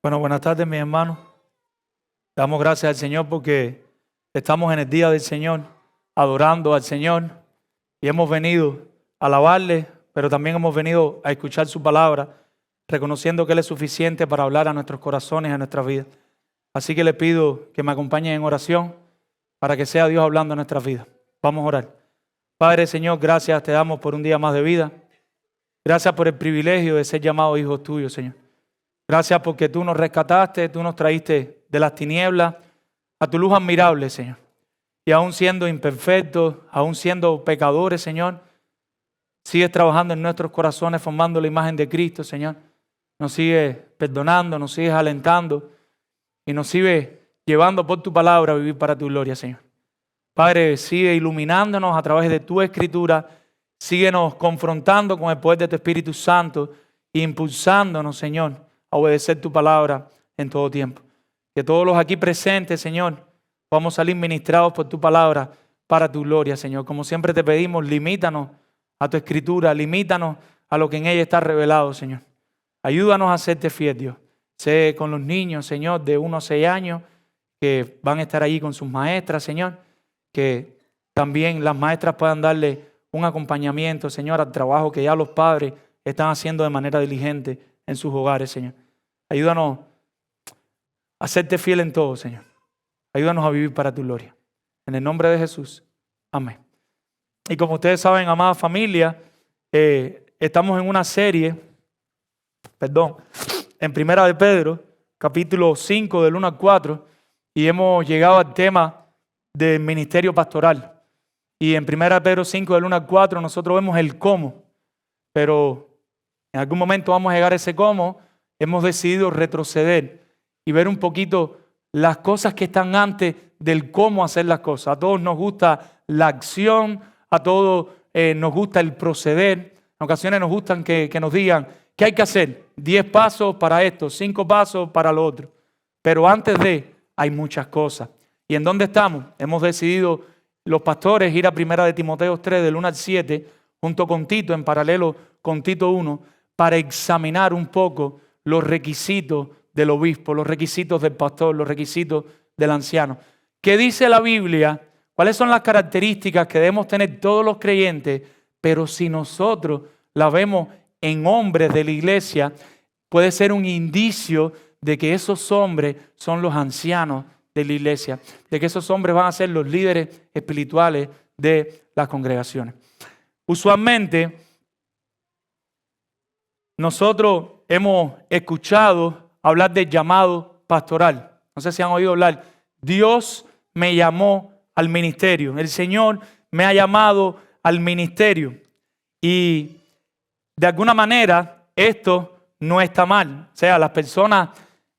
Bueno, buenas tardes, mis hermanos. Damos gracias al Señor porque estamos en el día del Señor, adorando al Señor, y hemos venido a alabarle, pero también hemos venido a escuchar su palabra, reconociendo que Él es suficiente para hablar a nuestros corazones, a nuestras vidas. Así que le pido que me acompañen en oración para que sea Dios hablando a nuestras vidas. Vamos a orar. Padre, Señor, gracias te damos por un día más de vida. Gracias por el privilegio de ser llamados hijos tuyos, Señor. Gracias porque tú nos rescataste, tú nos traíste de las tinieblas a tu luz admirable, Señor. Y aún siendo imperfectos, aún siendo pecadores, Señor, sigues trabajando en nuestros corazones, formando la imagen de Cristo, Señor. Nos sigues perdonando, nos sigues alentando y nos sigues llevando por tu palabra a vivir para tu gloria, Señor. Padre, sigue iluminándonos a través de tu Escritura, síguenos confrontando con el poder de tu Espíritu Santo e impulsándonos, Señor, a obedecer tu palabra en todo tiempo. Que todos los aquí presentes, Señor, vamos a salir ministrados por tu palabra para tu gloria, Señor. Como siempre te pedimos, limítanos a tu Escritura, limítanos a lo que en ella está revelado, Señor. Ayúdanos a serte fiel, Dios. Sé con los niños, Señor, de 1 a 6 años, que van a estar allí con sus maestras, Señor. Que también las maestras puedan darle un acompañamiento, Señor, al trabajo que ya los padres están haciendo de manera diligente en sus hogares, Señor. Ayúdanos a serte fiel en todo, Señor. Ayúdanos a vivir para tu gloria. En el nombre de Jesús. Amén. Y como ustedes saben, amada familia, estamos en una serie, en Primera de Pedro, capítulo 5, del 1 al 4, y hemos llegado al tema del ministerio pastoral. Y en Primera de Pedro 5, del 1 al 4, nosotros vemos el cómo, pero en algún momento vamos a llegar a ese cómo. Hemos decidido retroceder y ver un poquito las cosas que están antes del cómo hacer las cosas. A todos nos gusta la acción, a todos nos gusta el proceder. En ocasiones nos gustan que nos digan qué hay que hacer. 10 pasos para esto, 5 pasos para lo otro. Pero antes hay muchas cosas. ¿Y en dónde estamos? Hemos decidido los pastores ir a Primera de Timoteo 3, del 1 al 7, junto con Tito, en paralelo con Tito 1, para examinar un poco los requisitos del obispo, los requisitos del pastor, los requisitos del anciano. ¿Qué dice la Biblia? ¿Cuáles son las características que debemos tener todos los creyentes? Pero si nosotros la vemos en hombres de la iglesia, puede ser un indicio de que esos hombres son los ancianos de la iglesia, de que esos hombres van a ser los líderes espirituales de las congregaciones. Usualmente, nosotros hemos escuchado hablar del llamado pastoral. No sé si han oído hablar. Dios me llamó al ministerio. El Señor me ha llamado al ministerio. Y de alguna manera esto no está mal. O sea, las personas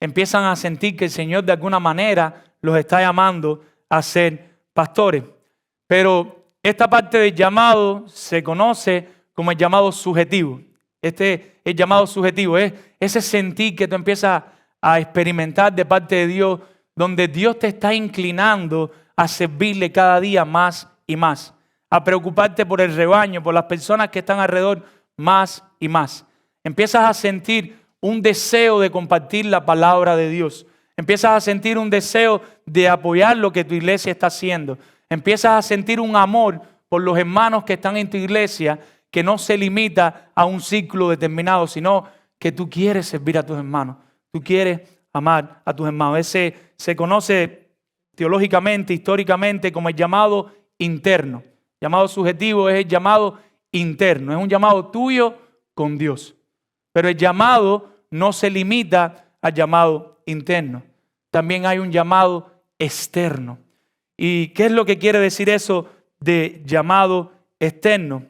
empiezan a sentir que el Señor de alguna manera los está llamando a ser pastores. Pero esta parte del llamado se conoce como el llamado subjetivo. El llamado subjetivo es ese sentir que tú empiezas a experimentar de parte de Dios, donde Dios te está inclinando a servirle cada día más y más, a preocuparte por el rebaño, por las personas que están alrededor más y más. Empiezas a sentir un deseo de compartir la palabra de Dios. Empiezas a sentir un deseo de apoyar lo que tu iglesia está haciendo. Empiezas a sentir un amor por los hermanos que están en tu iglesia, que no se limita a un ciclo determinado, sino que tú quieres servir a tus hermanos. Tú quieres amar a tus hermanos. Ese se conoce teológicamente, históricamente, como el llamado interno. El llamado subjetivo es el llamado interno. Es un llamado tuyo con Dios. Pero el llamado no se limita al llamado interno. También hay un llamado externo. ¿Y qué es lo que quiere decir eso de llamado externo?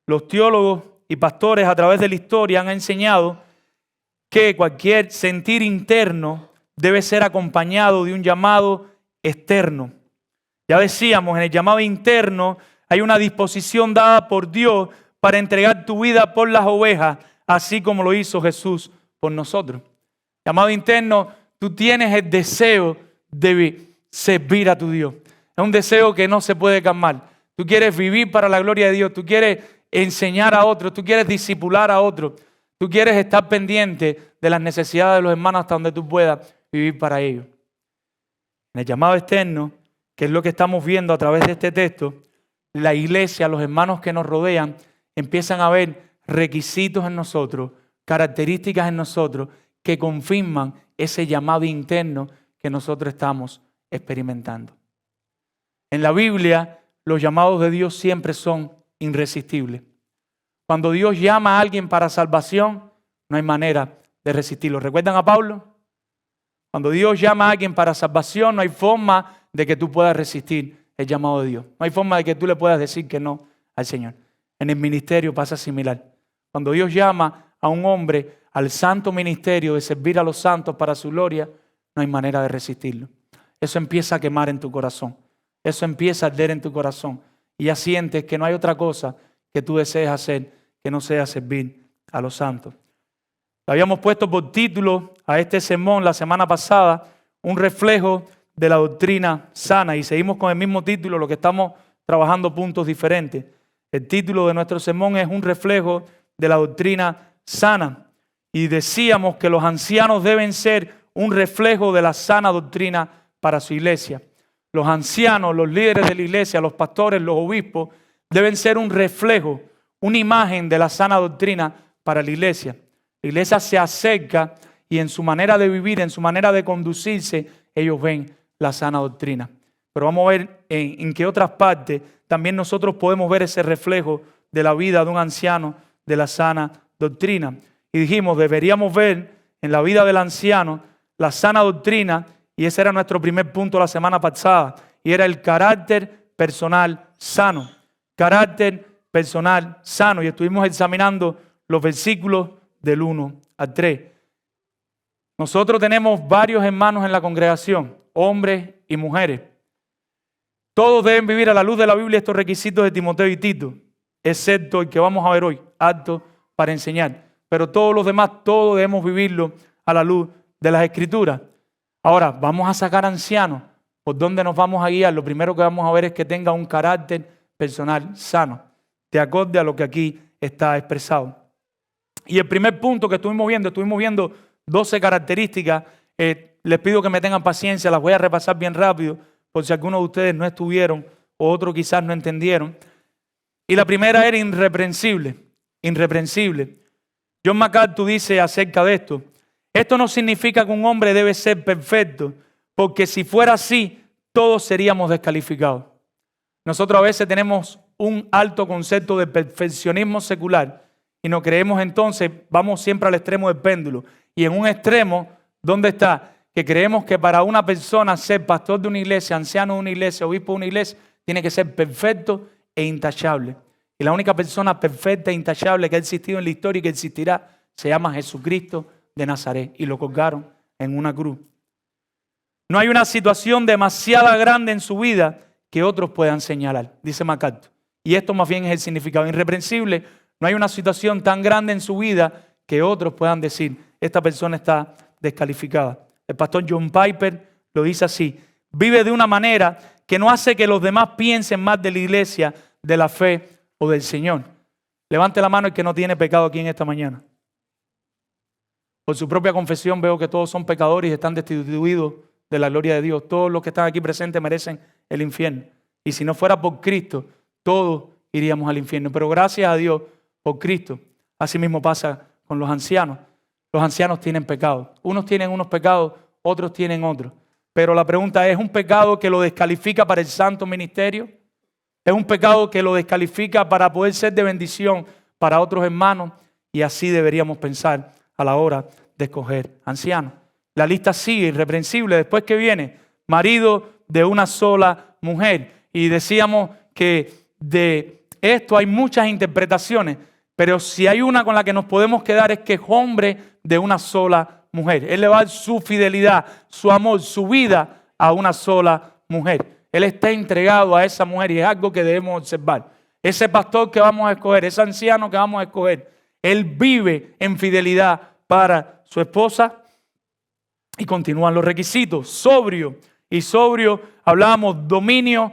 Los teólogos y pastores a través de la historia han enseñado que cualquier sentir interno debe ser acompañado de un llamado externo. Ya decíamos, en el llamado interno hay una disposición dada por Dios para entregar tu vida por las ovejas, así como lo hizo Jesús por nosotros. Llamado interno, tú tienes el deseo de servir a tu Dios. Es un deseo que no se puede calmar. Tú quieres vivir para la gloria de Dios, tú quieres enseñar a otros, tú quieres discipular a otros, Tú quieres estar pendiente de las necesidades de los hermanos hasta donde tú puedas vivir para ellos. En el llamado externo, que es lo que estamos viendo a través de este texto, la iglesia, los hermanos que nos rodean, empiezan a ver requisitos en nosotros, características en nosotros que confirman ese llamado interno que nosotros estamos experimentando. En la Biblia, los llamados de Dios siempre son irresistibles. Cuando Dios llama a alguien para salvación, no hay manera de resistirlo. ¿Recuerdan a Pablo? Cuando Dios llama a alguien para salvación, no hay forma de que tú puedas resistir el llamado de Dios. No hay forma de que tú le puedas decir que no al Señor. En el ministerio pasa similar. Cuando Dios llama a un hombre al santo ministerio de servir a los santos para su gloria, no hay manera de resistirlo. Eso empieza a quemar en tu corazón. Eso empieza a arder en tu corazón. Y ya sientes que no hay otra cosa que tú desees hacer que no sea servir a los santos. Habíamos puesto por título a este sermón la semana pasada, un reflejo de la doctrina sana, y seguimos con el mismo título, lo que estamos trabajando puntos diferentes. El título de nuestro sermón es un reflejo de la doctrina sana, y decíamos que los ancianos deben ser un reflejo de la sana doctrina para su iglesia. Los ancianos, los líderes de la iglesia, los pastores, los obispos, deben ser un reflejo, una imagen de la sana doctrina para la iglesia. La iglesia se acerca y en su manera de vivir, en su manera de conducirse, ellos ven la sana doctrina. Pero vamos a ver en qué otras partes también nosotros podemos ver ese reflejo de la vida de un anciano, de la sana doctrina. Y dijimos, deberíamos ver en la vida del anciano la sana doctrina, y ese era nuestro primer punto la semana pasada, y era el carácter personal sano. Carácter personal sano. Y estuvimos examinando los versículos del 1 al 3. Nosotros tenemos varios hermanos en la congregación, hombres y mujeres. Todos deben vivir a la luz de la Biblia estos requisitos de Timoteo y Tito, excepto el que vamos a ver hoy, apto para enseñar. Pero todos los demás, todos debemos vivirlo a la luz de las Escrituras. Ahora, vamos a sacar ancianos. ¿Por dónde nos vamos a guiar? Lo primero que vamos a ver es que tenga un carácter personal sano, de acorde a lo que aquí está expresado. Y el primer punto que estuvimos viendo 12 características. Les pido que me tengan paciencia, las voy a repasar bien rápido, por si algunos de ustedes no estuvieron o otros quizás no entendieron. Y la primera era irreprensible, irreprensible. John MacArthur dice acerca de esto: esto no significa que un hombre debe ser perfecto, porque si fuera así, todos seríamos descalificados. Nosotros a veces tenemos un alto concepto de perfeccionismo secular y nos creemos entonces, vamos siempre al extremo del péndulo. Y en un extremo, ¿dónde está? Que creemos que para una persona ser pastor de una iglesia, anciano de una iglesia, obispo de una iglesia, tiene que ser perfecto e intachable. Y la única persona perfecta e intachable que ha existido en la historia y que existirá se llama Jesucristo de Nazaret. Y lo colgaron en una cruz. No hay una situación demasiado grande en su vida que otros puedan señalar, dice MacArthur. Y esto más bien es el significado irreprensible. No hay una situación tan grande en su vida que otros puedan decir, esta persona está descalificada. El pastor John Piper lo dice así: vive de una manera que no hace que los demás piensen más de la iglesia, de la fe o del Señor. Levante la mano el que no tiene pecado aquí en esta mañana. Por su propia confesión veo que todos son pecadores y están destituidos de la gloria de Dios. Todos los que están aquí presentes merecen el infierno. Y si no fuera por Cristo, todos iríamos al infierno. Pero gracias a Dios por Cristo. Así mismo pasa con los ancianos. Los ancianos tienen pecados. Unos tienen unos pecados, otros tienen otros. Pero la pregunta es un pecado que lo descalifica para el santo ministerio. Es un pecado que lo descalifica para poder ser de bendición para otros hermanos. Y así deberíamos pensar a la hora de escoger ancianos. La lista sigue, irreprensible. Después que viene, marido de una sola mujer. Y decíamos que de esto hay muchas interpretaciones, pero si hay una con la que nos podemos quedar es que es hombre de una sola mujer. Él le va a dar su fidelidad, su amor, su vida a una sola mujer. Él está entregado a esa mujer y es algo que debemos observar. Ese pastor que vamos a escoger, ese anciano que vamos a escoger, él vive en fidelidad para su esposa. Y continúan los requisitos: sobrio. Y sobrio, hablábamos, dominio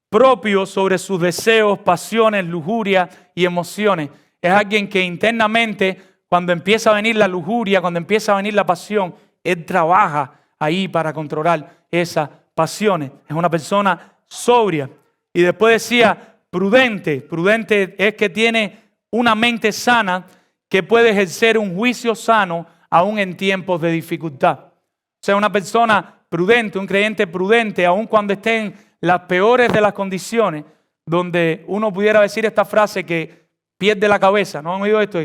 propio sobre sus deseos, pasiones, lujuria y emociones. Es alguien que internamente cuando empieza a venir la lujuria, cuando empieza a venir la pasión, Él trabaja ahí para controlar esas pasiones. Es una persona sobria. Y después decía prudente. Prudente es que tiene una mente sana que puede ejercer un juicio sano aún en tiempos de dificultad. O sea, una persona prudente, un creyente prudente, aun cuando esté en las peores de las condiciones, donde uno pudiera decir esta frase que pierde la cabeza. ¿No han oído esto?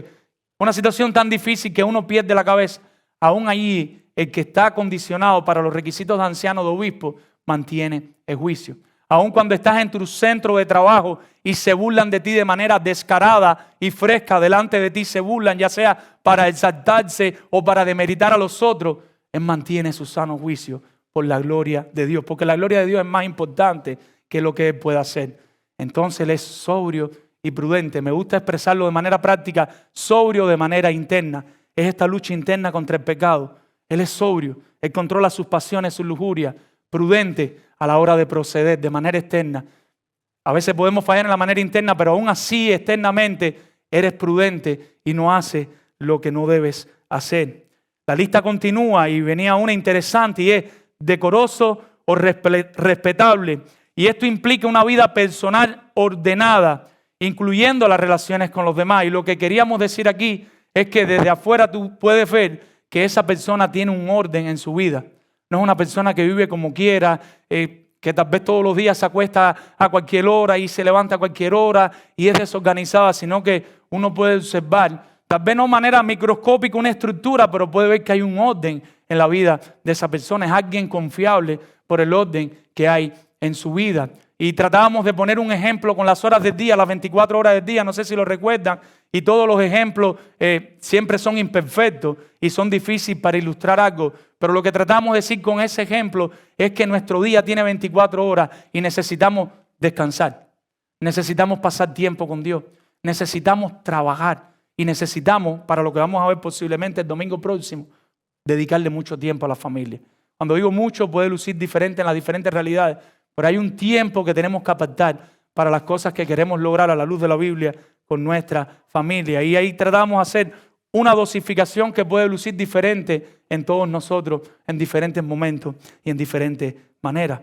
Una situación tan difícil que uno pierde la cabeza. Aún allí, el que está condicionado para los requisitos de anciano, de obispo, mantiene el juicio. Aún cuando estás en tu centro de trabajo y se burlan de ti de manera descarada y fresca, delante de ti se burlan, ya sea para exaltarse o para demeritar a los otros, Él mantiene su sano juicio por la gloria de Dios, porque la gloria de Dios es más importante que lo que Él pueda hacer. Entonces Él es sobrio y prudente. Me gusta expresarlo de manera práctica, sobrio de manera interna. Es esta lucha interna contra el pecado. Él es sobrio, Él controla sus pasiones, sus lujurias, prudente a la hora de proceder de manera externa. A veces podemos fallar en la manera interna, pero aún así externamente eres prudente y no haces lo que no debes hacer. La lista continúa y venía una interesante y es decoroso o respetable. Y esto implica una vida personal ordenada, incluyendo las relaciones con los demás. Y lo que queríamos decir aquí es que desde afuera tú puedes ver que esa persona tiene un orden en su vida. No es una persona que vive como quiera, que tal vez todos los días se acuesta a cualquier hora y se levanta a cualquier hora y es desorganizada, sino que uno puede observar, tal vez no de manera microscópica, una estructura, pero puede ver que hay un orden en la vida de esa persona. Es alguien confiable por el orden que hay en su vida. Y tratábamos de poner un ejemplo con las horas del día, las 24 horas del día, no sé si lo recuerdan, y todos los ejemplos siempre son imperfectos y son difíciles para ilustrar algo. Pero lo que tratamos de decir con ese ejemplo es que nuestro día tiene 24 horas y necesitamos descansar. Necesitamos pasar tiempo con Dios. Necesitamos trabajar y necesitamos, para lo que vamos a ver posiblemente el domingo próximo, dedicarle mucho tiempo a la familia. Cuando digo mucho puede lucir diferente en las diferentes realidades, pero hay un tiempo que tenemos que apartar para las cosas que queremos lograr a la luz de la Biblia con nuestra familia. Y ahí tratamos de hacer una dosificación que puede lucir diferente en todos nosotros en diferentes momentos y en diferentes maneras.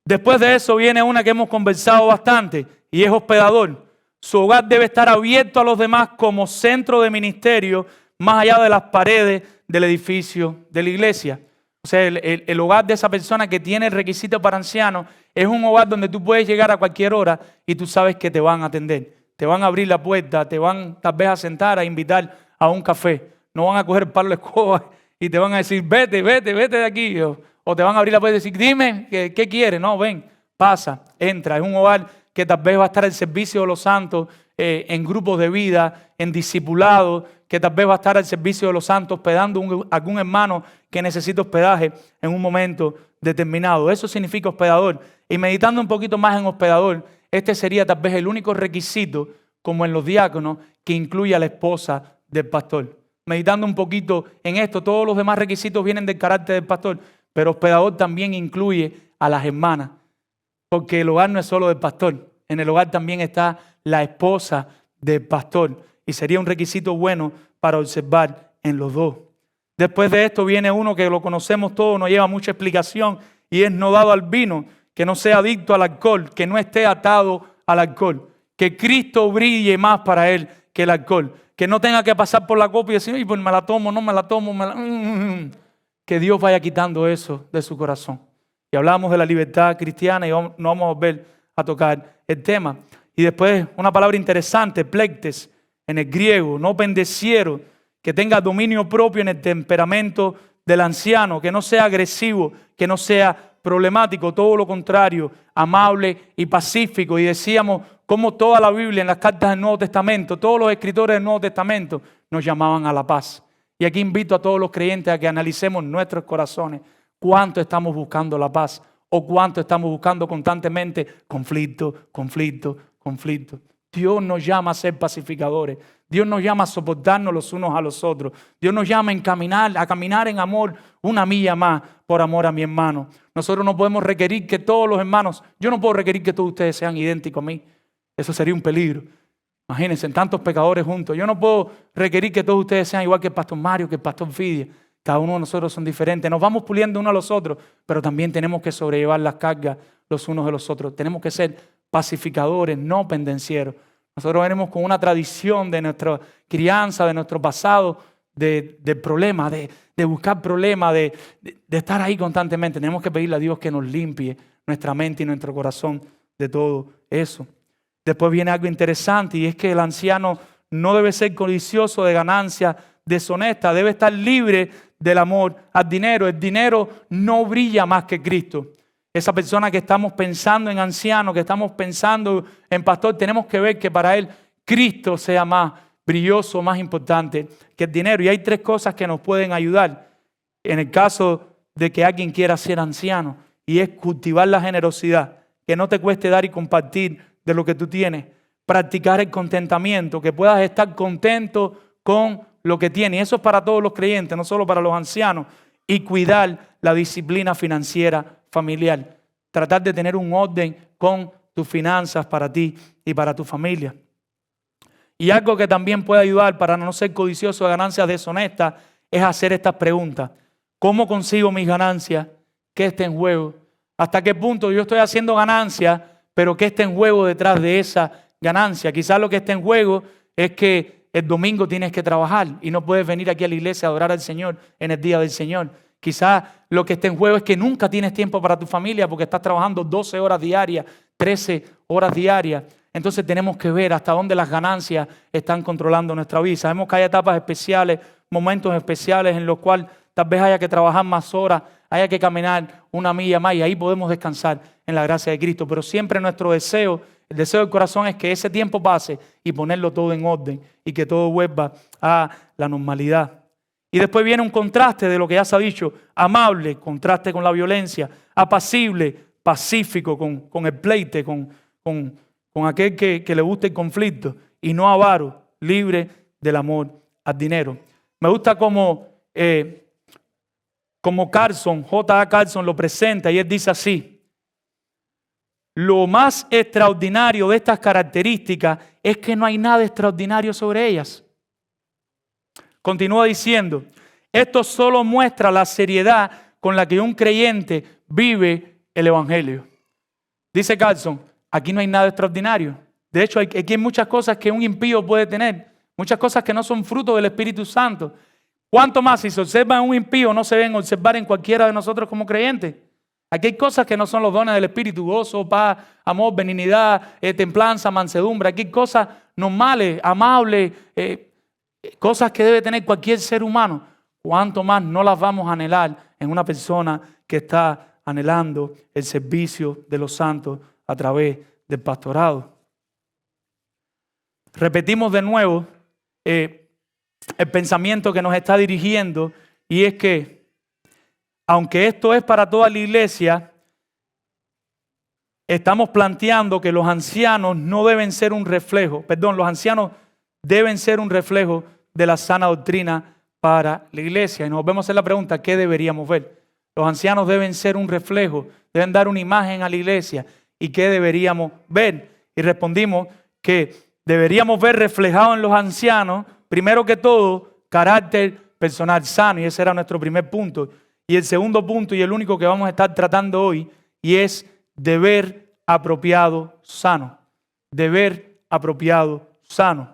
Después de eso viene una que hemos conversado bastante y es hospedador. Su hogar debe estar abierto a los demás como centro de ministerio más allá de las paredes del edificio de la iglesia. O sea, el hogar de esa persona que tiene el requisito para ancianos es un hogar donde tú puedes llegar a cualquier hora y tú sabes que te van a atender. Te van a abrir la puerta, te van tal vez a sentar, a invitar a un café. No van a coger el palo de escoba y te van a decir, vete de aquí. O te van a abrir la puerta y decir, dime, ¿qué quieres? No, ven, pasa, entra. Es un hogar que tal vez va a estar al servicio de los santos, en grupos de vida, en discipulado, que tal vez va a estar al servicio de los santos, hospedando a algún hermano que necesita hospedaje en un momento determinado. Eso significa hospedador. Y meditando un poquito más en hospedador, este sería tal vez el único requisito, como en los diáconos, que incluye a la esposa del pastor. Meditando un poquito en esto, todos los demás requisitos vienen del carácter del pastor, pero hospedador también incluye a las hermanas, porque el hogar no es solo del pastor, en el hogar también está la esposa del pastor, y sería un requisito bueno para observar en los dos. Después de esto viene uno que lo conocemos todos, no lleva mucha explicación, y es no dado al vino, que no sea adicto al alcohol, que no esté atado al alcohol, que Cristo brille más para él que el alcohol, que no tenga que pasar por la copa y decir, ay, pues me la tomo, no me la tomo, que Dios vaya quitando eso de su corazón. Y hablamos de la libertad cristiana y no vamos a volver a tocar el tema. Y después una palabra interesante, plectes, en el griego, no pendeciero, que tenga dominio propio en el temperamento del anciano, que no sea agresivo, que no sea problemático, todo lo contrario, amable y pacífico. Y decíamos cómo toda la Biblia, en las cartas del Nuevo Testamento, todos los escritores del Nuevo Testamento nos llamaban a la paz. Y aquí invito a todos los creyentes a que analicemos nuestros corazones, cuánto estamos buscando la paz o cuánto estamos buscando constantemente conflicto. Dios nos llama a ser pacificadores. Dios nos llama a soportarnos los unos a los otros. Dios nos llama a caminar en amor una milla más por amor a mi hermano. Nosotros no podemos requerir que todos los hermanos, yo no puedo requerir que todos ustedes sean idénticos a mí. Eso sería un peligro. Imagínense, tantos pecadores juntos. Yo no puedo requerir que todos ustedes sean igual que el pastor Mario, que el pastor Fidia. Cada uno de nosotros son diferentes. Nos vamos puliendo unos a los otros, pero también tenemos que sobrellevar las cargas los unos de los otros. Tenemos que ser pacificadores, no pendencieros. Nosotros venimos con una tradición de nuestra crianza, de nuestro pasado, de problemas, de buscar problemas, de estar ahí constantemente. Tenemos que pedirle a Dios que nos limpie nuestra mente y nuestro corazón de todo eso. Después viene algo interesante, y es que el anciano no debe ser codicioso de ganancias deshonestas, debe estar libre del amor al dinero. El dinero no brilla más que Cristo. Esa persona que estamos pensando en anciano, que estamos pensando en pastor, tenemos que ver que para él Cristo sea más brilloso, más importante que el dinero. Y hay 3 cosas que nos pueden ayudar en el caso de que alguien quiera ser anciano, y es cultivar la generosidad, que no te cueste dar y compartir de lo que tú tienes, practicar el contentamiento, que puedas estar contento con lo que tienes. Y eso es para todos los creyentes, no solo para los ancianos. Y cuidar la disciplina financiera familiar. Tratar de tener un orden con tus finanzas para ti y para tu familia. Y algo que también puede ayudar para no ser codicioso de ganancias deshonestas es hacer estas preguntas. ¿Cómo consigo mis ganancias? ¿Qué está en juego? ¿Hasta qué punto yo estoy haciendo ganancias, pero qué está en juego detrás de esa ganancia? Quizás lo que está en juego es que el domingo tienes que trabajar y no puedes venir aquí a la iglesia a adorar al Señor en el día del Señor. Quizás lo que está en juego es que nunca tienes tiempo para tu familia porque estás trabajando 12 horas diarias, 13 horas diarias. Entonces tenemos que ver hasta dónde las ganancias están controlando nuestra vida. Sabemos que hay etapas especiales, momentos especiales en los cuales tal vez haya que trabajar más horas, haya que caminar una milla más, y ahí podemos descansar en la gracia de Cristo. Pero siempre nuestro deseo, el deseo del corazón, es que ese tiempo pase y ponerlo todo en orden y que todo vuelva a la normalidad. Y después viene un contraste de lo que ya se ha dicho: amable, contraste con la violencia; apacible, pacífico, con el pleite, con aquel que le gusta el conflicto; y no avaro, libre del amor al dinero. Me gusta como Carson, J.A. Carson lo presenta, y él dice así: lo más extraordinario de estas características es que no hay nada extraordinario sobre ellas. Continúa diciendo: esto solo muestra la seriedad con la que un creyente vive el Evangelio. Dice Carson, aquí no hay nada extraordinario. De hecho, aquí hay muchas cosas que un impío puede tener, muchas cosas que no son fruto del Espíritu Santo. ¿Cuánto más si se observa en un impío no se deben observar en cualquiera de nosotros como creyentes? Aquí hay cosas que no son los dones del Espíritu: gozo, paz, amor, benignidad, templanza, mansedumbre. Aquí hay cosas normales, amables, cosas que debe tener cualquier ser humano. ¿Cuánto más no las vamos a anhelar en una persona que está anhelando el servicio de los santos a través del pastorado? Repetimos de nuevo el pensamiento que nos está dirigiendo, y es que aunque esto es para toda la iglesia, estamos planteando que los ancianos no deben ser un reflejo, los ancianos deben ser un reflejo de la sana doctrina para la iglesia. Y nos volvemos a hacer la pregunta: ¿qué deberíamos ver? Los ancianos deben ser un reflejo, deben dar una imagen a la iglesia. ¿Y qué deberíamos ver? Y respondimos que deberíamos ver reflejado en los ancianos, primero que todo, carácter personal sano, y ese era nuestro primer punto. Y el segundo punto, y el único que vamos a estar tratando hoy, y es deber apropiado sano. Deber apropiado sano.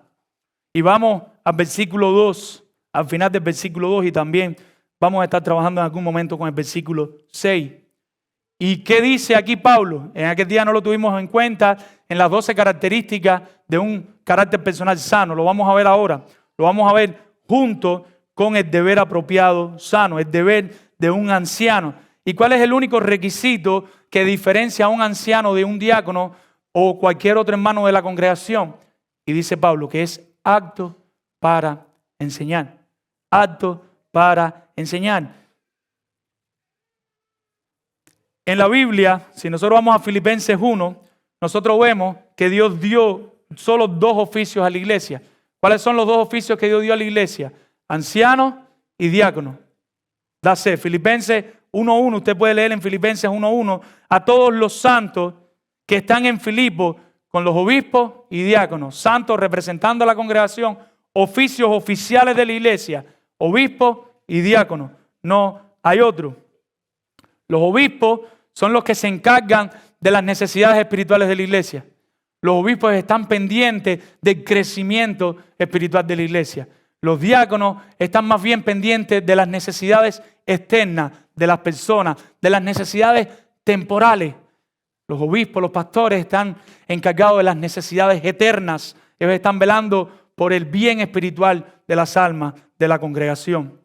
Y vamos al versículo 2, al final del versículo 2, y también vamos a estar trabajando en algún momento con el versículo 6. ¿Y qué dice aquí Pablo? En aquel día no lo tuvimos en cuenta en las 12 características de un carácter personal sano. Lo vamos a ver ahora. Lo vamos a ver junto con el deber apropiado sano, el deber de un anciano. ¿Y cuál es el único requisito que diferencia a un anciano de un diácono o cualquier otro hermano de la congregación? Y dice Pablo que es apto para enseñar. Apto para enseñar. En la Biblia, si nosotros vamos a Filipenses 1, nosotros vemos que Dios dio solo 2 oficios a la iglesia. ¿Cuáles son los 2 oficios que Dios dio a la iglesia? Anciano y diácono. Dase, Filipenses 1.1, usted puede leer en Filipenses 1.1, a todos los santos que están en Filipo, con los obispos y diáconos, santos representando a la congregación, oficios oficiales de la iglesia, obispos y diáconos. No hay otro. Los obispos son los que se encargan de las necesidades espirituales de la iglesia. Los obispos están pendientes del crecimiento espiritual de la iglesia. Los diáconos están más bien pendientes de las necesidades externas de las personas, de las necesidades temporales. Los obispos, los pastores están encargados de las necesidades eternas. Ellos están velando por el bien espiritual de las almas de la congregación.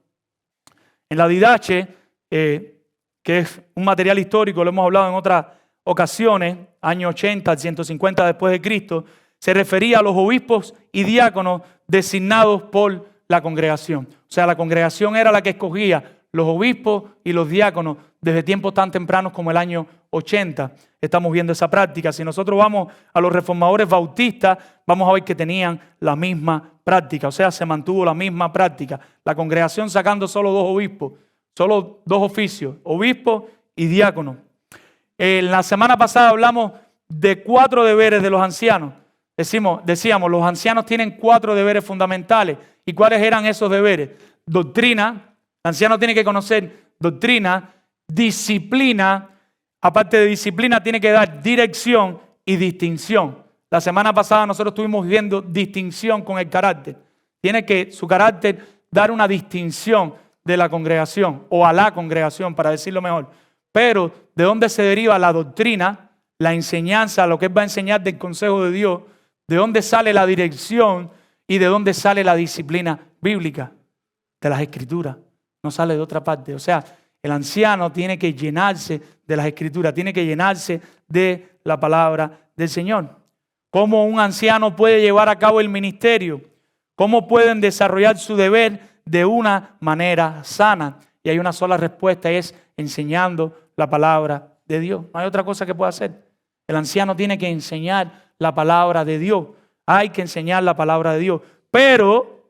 En la Didache, que es un material histórico, lo hemos hablado en otras ocasiones, año 80, 150 después de Cristo, se refería a los obispos y diáconos designados por la congregación. O sea, la congregación era la que escogía los obispos y los diáconos desde tiempos tan tempranos como el año 80. Estamos viendo esa práctica. Si nosotros vamos a los reformadores bautistas, vamos a ver que tenían la misma práctica. O sea, se mantuvo la misma práctica. La congregación sacando solo dos obispos, solo dos oficios, obispo y diácono. En la semana pasada hablamos de 4 deberes de los ancianos. Decíamos, los ancianos tienen 4 deberes fundamentales. ¿Y cuáles eran esos deberes? Doctrina. El anciano tiene que conocer doctrina, disciplina. Aparte de disciplina, tiene que dar dirección y distinción. La semana pasada nosotros estuvimos viendo distinción con el carácter. Tiene que su carácter dar una distinción de la congregación o a la congregación, para decirlo mejor. Pero, ¿de dónde se deriva la doctrina, la enseñanza, lo que él va a enseñar del consejo de Dios? ¿De dónde sale la dirección y de dónde sale la disciplina bíblica? De las Escrituras. No sale de otra parte. O sea, el anciano tiene que llenarse de las Escrituras, tiene que llenarse de la palabra del Señor. ¿Cómo un anciano puede llevar a cabo el ministerio? ¿Cómo pueden desarrollar su deber de una manera sana? Y hay una sola respuesta, es enseñando la palabra de Dios. No hay otra cosa que pueda hacer. El anciano tiene que enseñar la palabra de Dios. Hay que enseñar la palabra de Dios. Pero,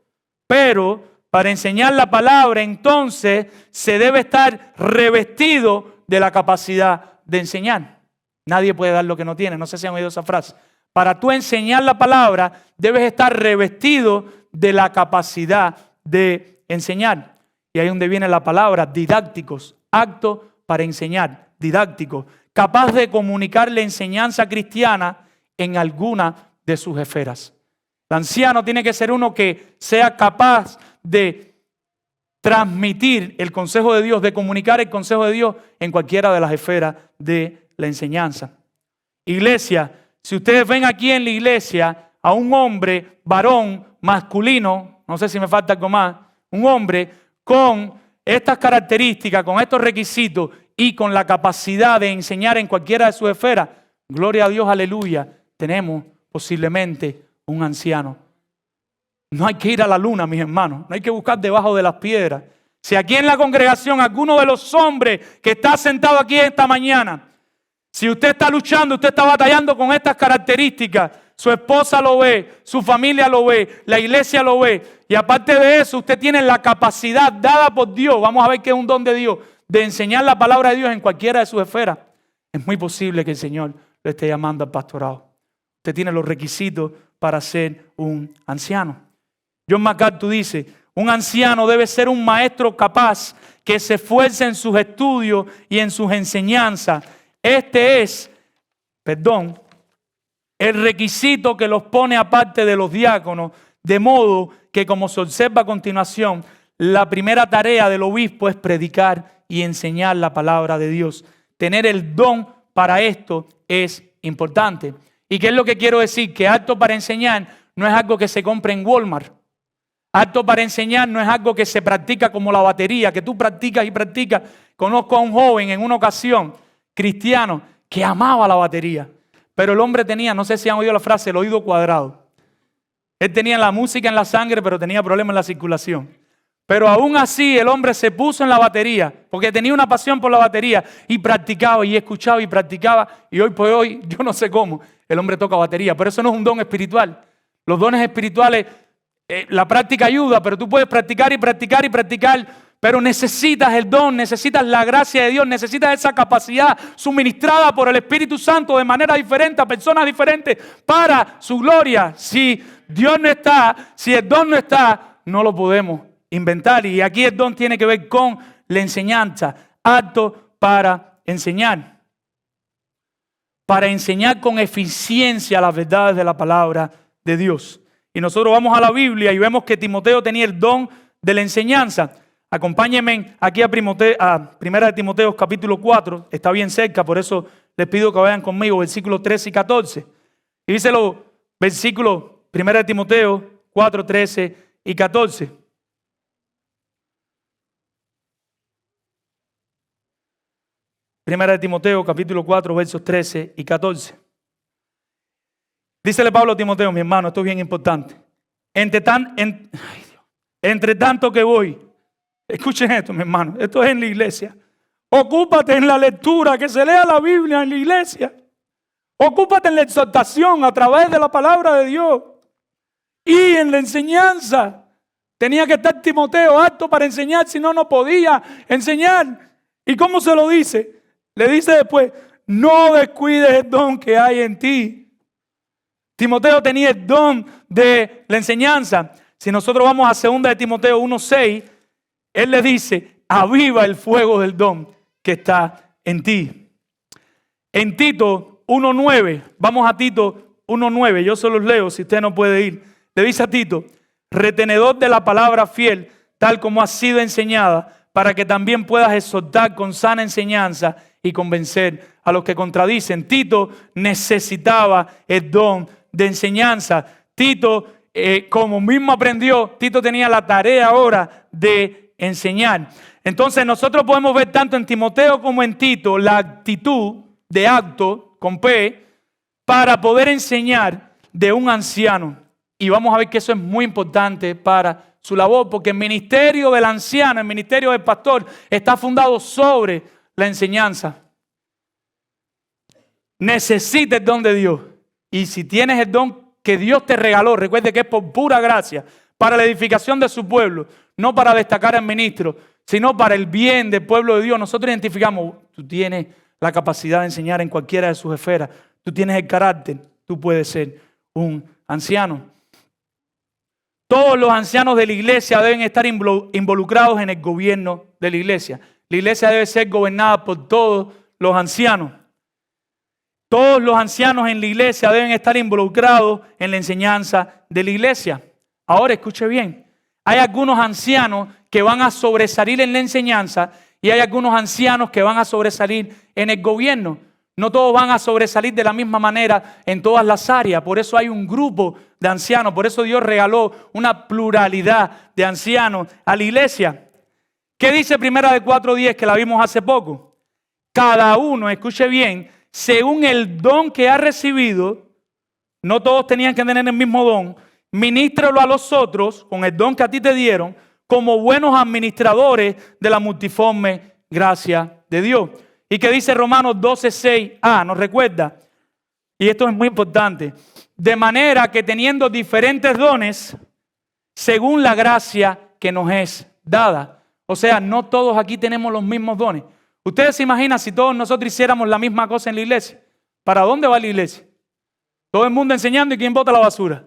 para enseñar la palabra, entonces, se debe estar revestido de la capacidad de enseñar. Nadie puede dar lo que no tiene. No sé si han oído esa frase. Para tú enseñar la palabra, debes estar revestido de la capacidad de enseñar. Y ahí es donde viene la palabra, didácticos, acto para enseñar, didáctico, capaz de comunicar la enseñanza cristiana en alguna de sus esferas. El anciano tiene que ser uno que sea capaz de transmitir el consejo de Dios, de comunicar el consejo de Dios en cualquiera de las esferas de la enseñanza. Iglesia, si ustedes ven aquí en la iglesia a un hombre, varón, masculino, no sé si me falta algo más, un hombre con estas características, con estos requisitos y con la capacidad de enseñar en cualquiera de sus esferas, gloria a Dios, aleluya, tenemos posiblemente un anciano. No hay que ir a la luna, mis hermanos, no hay que buscar debajo de las piedras. Si aquí en la congregación alguno de los hombres que está sentado aquí esta mañana, si usted está luchando, usted está batallando con estas características, su esposa lo ve, su familia lo ve, la iglesia lo ve, y aparte de eso, usted tiene la capacidad dada por Dios, vamos a ver que es un don de Dios, de enseñar la palabra de Dios en cualquiera de sus esferas. Es muy posible que el Señor lo esté llamando al pastorado. Usted tiene los requisitos para ser un anciano. John MacArthur dice, un anciano debe ser un maestro capaz que se esfuerce en sus estudios y en sus enseñanzas. Este es, el requisito que los pone aparte de los diáconos, de modo que, como se observa a continuación, la primera tarea del obispo es predicar y enseñar la palabra de Dios. Tener el don para esto es importante. ¿Y qué es lo que quiero decir? Que apto para enseñar no es algo que se compre en Walmart. Apto para enseñar no es algo que se practica como la batería, que tú practicas y practicas. Conozco a un joven en una ocasión, cristiano, que amaba la batería. Pero el hombre tenía, no sé si han oído la frase, el oído cuadrado. Él tenía la música en la sangre, pero tenía problemas en la circulación. Pero aún así el hombre se puso en la batería, porque tenía una pasión por la batería, y practicaba, y escuchaba, y practicaba, y hoy por hoy, yo no sé cómo, el hombre toca batería. Pero eso no es un don espiritual. Los dones espirituales, la práctica ayuda, pero tú puedes practicar y practicar y practicar, pero necesitas el don, necesitas la gracia de Dios, necesitas esa capacidad suministrada por el Espíritu Santo de manera diferente a personas diferentes para su gloria. Si Dios no está, si el don no está, no lo podemos inventar. Y aquí el don tiene que ver con la enseñanza, apto para enseñar con eficiencia las verdades de la palabra de Dios. Y nosotros vamos a la Biblia y vemos que Timoteo tenía el don de la enseñanza. Acompáñenme aquí a 1 de Timoteo capítulo 4, está bien cerca, por eso les pido que vayan conmigo, versículos 13 y 14. Y dice los versículos 1 de Timoteo 4, 13 y 14. Primera de Timoteo, capítulo 4, versos 13 y 14. Dícele Pablo a Timoteo, mi hermano, esto es bien importante. Entre tanto que voy, escuchen esto, mi hermano, esto es en la iglesia. Ocúpate en la lectura, que se lea la Biblia en la iglesia. Ocúpate en la exhortación a través de la palabra de Dios. Y en la enseñanza. Tenía que estar Timoteo apto para enseñar, si no, no podía enseñar. ¿Y cómo se lo dice? Le dice después, no descuides el don que hay en ti. Timoteo tenía el don de la enseñanza. Si nosotros vamos a 2 de Timoteo 1:6, él le dice, aviva el fuego del don que está en ti. En Tito 1:9, vamos a Tito 1:9, yo se los leo si usted no puede ir. Le dice a Tito, retenedor de la palabra fiel, tal como ha sido enseñada, para que también puedas exhortar con sana enseñanza y convencer a los que contradicen. Tito necesitaba el don de enseñanza. Tito, como mismo aprendió, Tito tenía la tarea ahora de enseñar. Entonces nosotros podemos ver tanto en Timoteo como en Tito la actitud de acto, con P, para poder enseñar de un anciano. Y vamos a ver que eso es muy importante para su labor, porque el ministerio del anciano, el ministerio del pastor, está fundado sobre la enseñanza. Necesitas el don de Dios. Y si tienes el don que Dios te regaló, recuerde que es por pura gracia, para la edificación de su pueblo, no para destacar al ministro, sino para el bien del pueblo de Dios. Nosotros identificamos, tú tienes la capacidad de enseñar en cualquiera de sus esferas, tú tienes el carácter, tú puedes ser un anciano. Todos los ancianos de la iglesia deben estar involucrados en el gobierno de la iglesia. La iglesia debe ser gobernada por todos los ancianos. Todos los ancianos en la iglesia deben estar involucrados en la enseñanza de la iglesia. Ahora escuche bien, hay algunos ancianos que van a sobresalir en la enseñanza y hay algunos ancianos que van a sobresalir en el gobierno. No todos van a sobresalir de la misma manera en todas las áreas. Por eso hay un grupo de ancianos. Por eso Dios regaló una pluralidad de ancianos a la iglesia. ¿Qué dice 1 de 4:10 que la vimos hace poco? Cada uno, escuche bien, según el don que ha recibido, no todos tenían que tener el mismo don, ministralo a los otros con el don que a ti te dieron, como buenos administradores de la multiforme gracia de Dios. ¿Y qué dice Romanos 12:6a? Nos recuerda, y esto es muy importante, de manera que teniendo diferentes dones, según la gracia que nos es dada. O sea, no todos aquí tenemos los mismos dones. Ustedes se imaginan si todos nosotros hiciéramos la misma cosa en la iglesia. ¿Para dónde va la iglesia? Todo el mundo enseñando y quién bota la basura.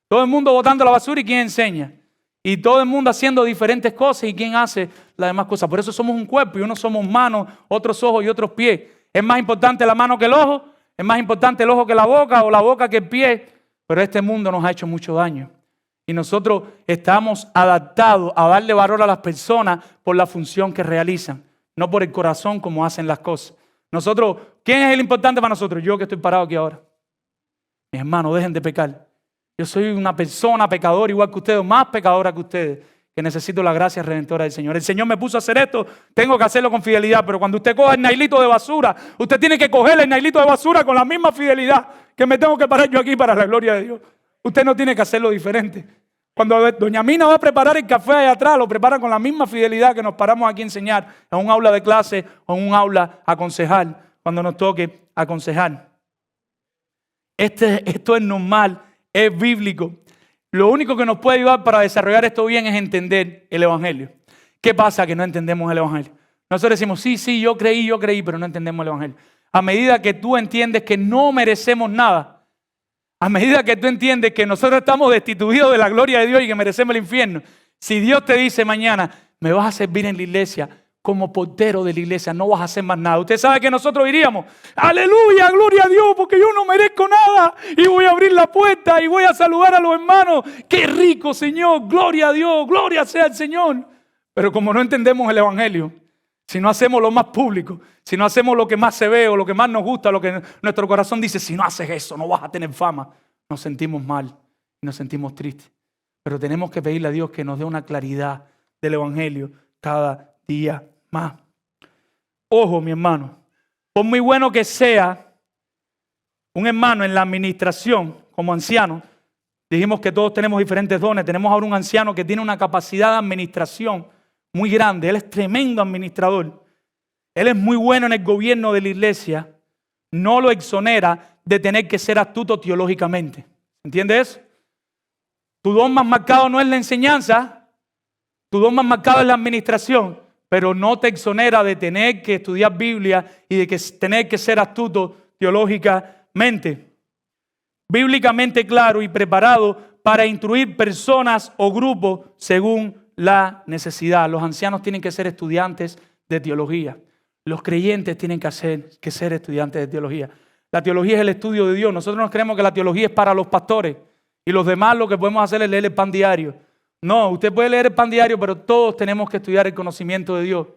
Todo el mundo botando la basura y quién enseña. Y todo el mundo haciendo diferentes cosas y quién hace las demás cosas. Por eso somos un cuerpo y unos somos manos, otros ojos y otros pies. Es más importante la mano que el ojo, es más importante el ojo que la boca o la boca que el pie. Pero este mundo nos ha hecho mucho daño. Y nosotros estamos adaptados a darle valor a las personas por la función que realizan, no por el corazón como hacen las cosas. Nosotros, ¿quién es el importante para nosotros? Yo que estoy parado aquí ahora. Mis hermanos, dejen de pecar. Yo soy una persona pecadora igual que ustedes, más pecadora que ustedes, que necesito la gracia redentora del Señor. El Señor me puso a hacer esto, tengo que hacerlo con fidelidad, pero cuando usted coja el nailito de basura, usted tiene que coger el nailito de basura con la misma fidelidad que me tengo que parar yo aquí para la gloria de Dios. Usted no tiene que hacerlo diferente. Cuando doña Mina va a preparar el café allá atrás, lo prepara con la misma fidelidad que nos paramos aquí a enseñar en un aula de clase o en un aula a aconsejar, cuando nos toque aconsejar. Esto es normal, es bíblico. Lo único que nos puede ayudar para desarrollar esto bien es entender el Evangelio. ¿Qué pasa? Que no entendemos el Evangelio. Nosotros decimos, sí, yo creí, pero no entendemos el Evangelio. A medida que tú entiendes que no merecemos nada, a medida que tú entiendes que nosotros estamos destituidos de la gloria de Dios y que merecemos el infierno, si Dios te dice mañana, me vas a servir en la iglesia como portero de la iglesia, no vas a hacer más nada. Usted sabe que nosotros diríamos, aleluya, gloria a Dios, porque yo no merezco nada y voy a abrir la puerta y voy a saludar a los hermanos. Qué rico, Señor, gloria a Dios, gloria sea al Señor. Pero como no entendemos el Evangelio, si no hacemos lo más público, si no hacemos lo que más se ve o lo que más nos gusta, lo que nuestro corazón dice, si no haces eso no vas a tener fama, nos sentimos mal y nos sentimos tristes. Pero tenemos que pedirle a Dios que nos dé una claridad del Evangelio cada día más. Ojo, mi hermano, por muy bueno que sea un hermano en la administración como anciano, dijimos que todos tenemos diferentes dones. Tenemos ahora un anciano que tiene una capacidad de administración muy grande. Él es tremendo administrador. Él es muy bueno en el gobierno de la iglesia. No lo exonera de tener que ser astuto teológicamente. ¿Entiendes eso? Tu don más marcado no es la enseñanza. Tu don más marcado es la administración. Pero no te exonera de tener que estudiar Biblia y de tener que ser astuto teológicamente. Bíblicamente claro y preparado para instruir personas o grupos según la necesidad. Los ancianos tienen que ser estudiantes de teología. Los creyentes tienen que ser estudiantes de teología. La teología es el estudio de Dios. Nosotros no creemos que la teología es para los pastores y los demás lo que podemos hacer es leer el pan diario. No, usted puede leer el pan diario, pero todos tenemos que estudiar el conocimiento de Dios.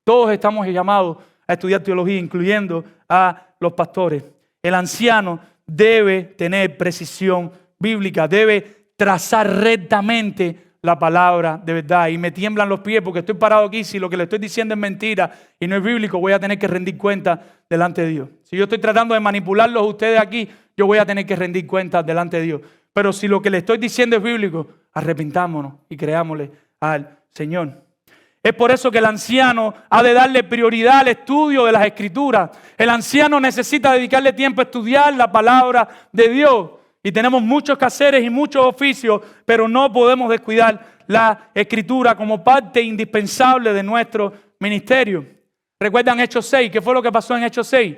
Todos estamos llamados a estudiar teología, incluyendo a los pastores. El anciano debe tener precisión bíblica, debe trazar rectamente la palabra de verdad. Y me tiemblan los pies porque estoy parado aquí. Si lo que le estoy diciendo es mentira y no es bíblico, voy a tener que rendir cuenta delante de Dios. Si yo estoy tratando de manipularlos a ustedes aquí, yo voy a tener que rendir cuenta delante de Dios. Pero si lo que le estoy diciendo es bíblico, arrepintámonos y creámosle al Señor. Es por eso que el anciano ha de darle prioridad al estudio de las Escrituras. El anciano necesita dedicarle tiempo a estudiar la palabra de Dios. Y tenemos muchos quehaceres y muchos oficios, pero no podemos descuidar la Escritura como parte indispensable de nuestro ministerio. ¿Recuerdan Hechos 6? ¿Qué fue lo que pasó en Hechos 6?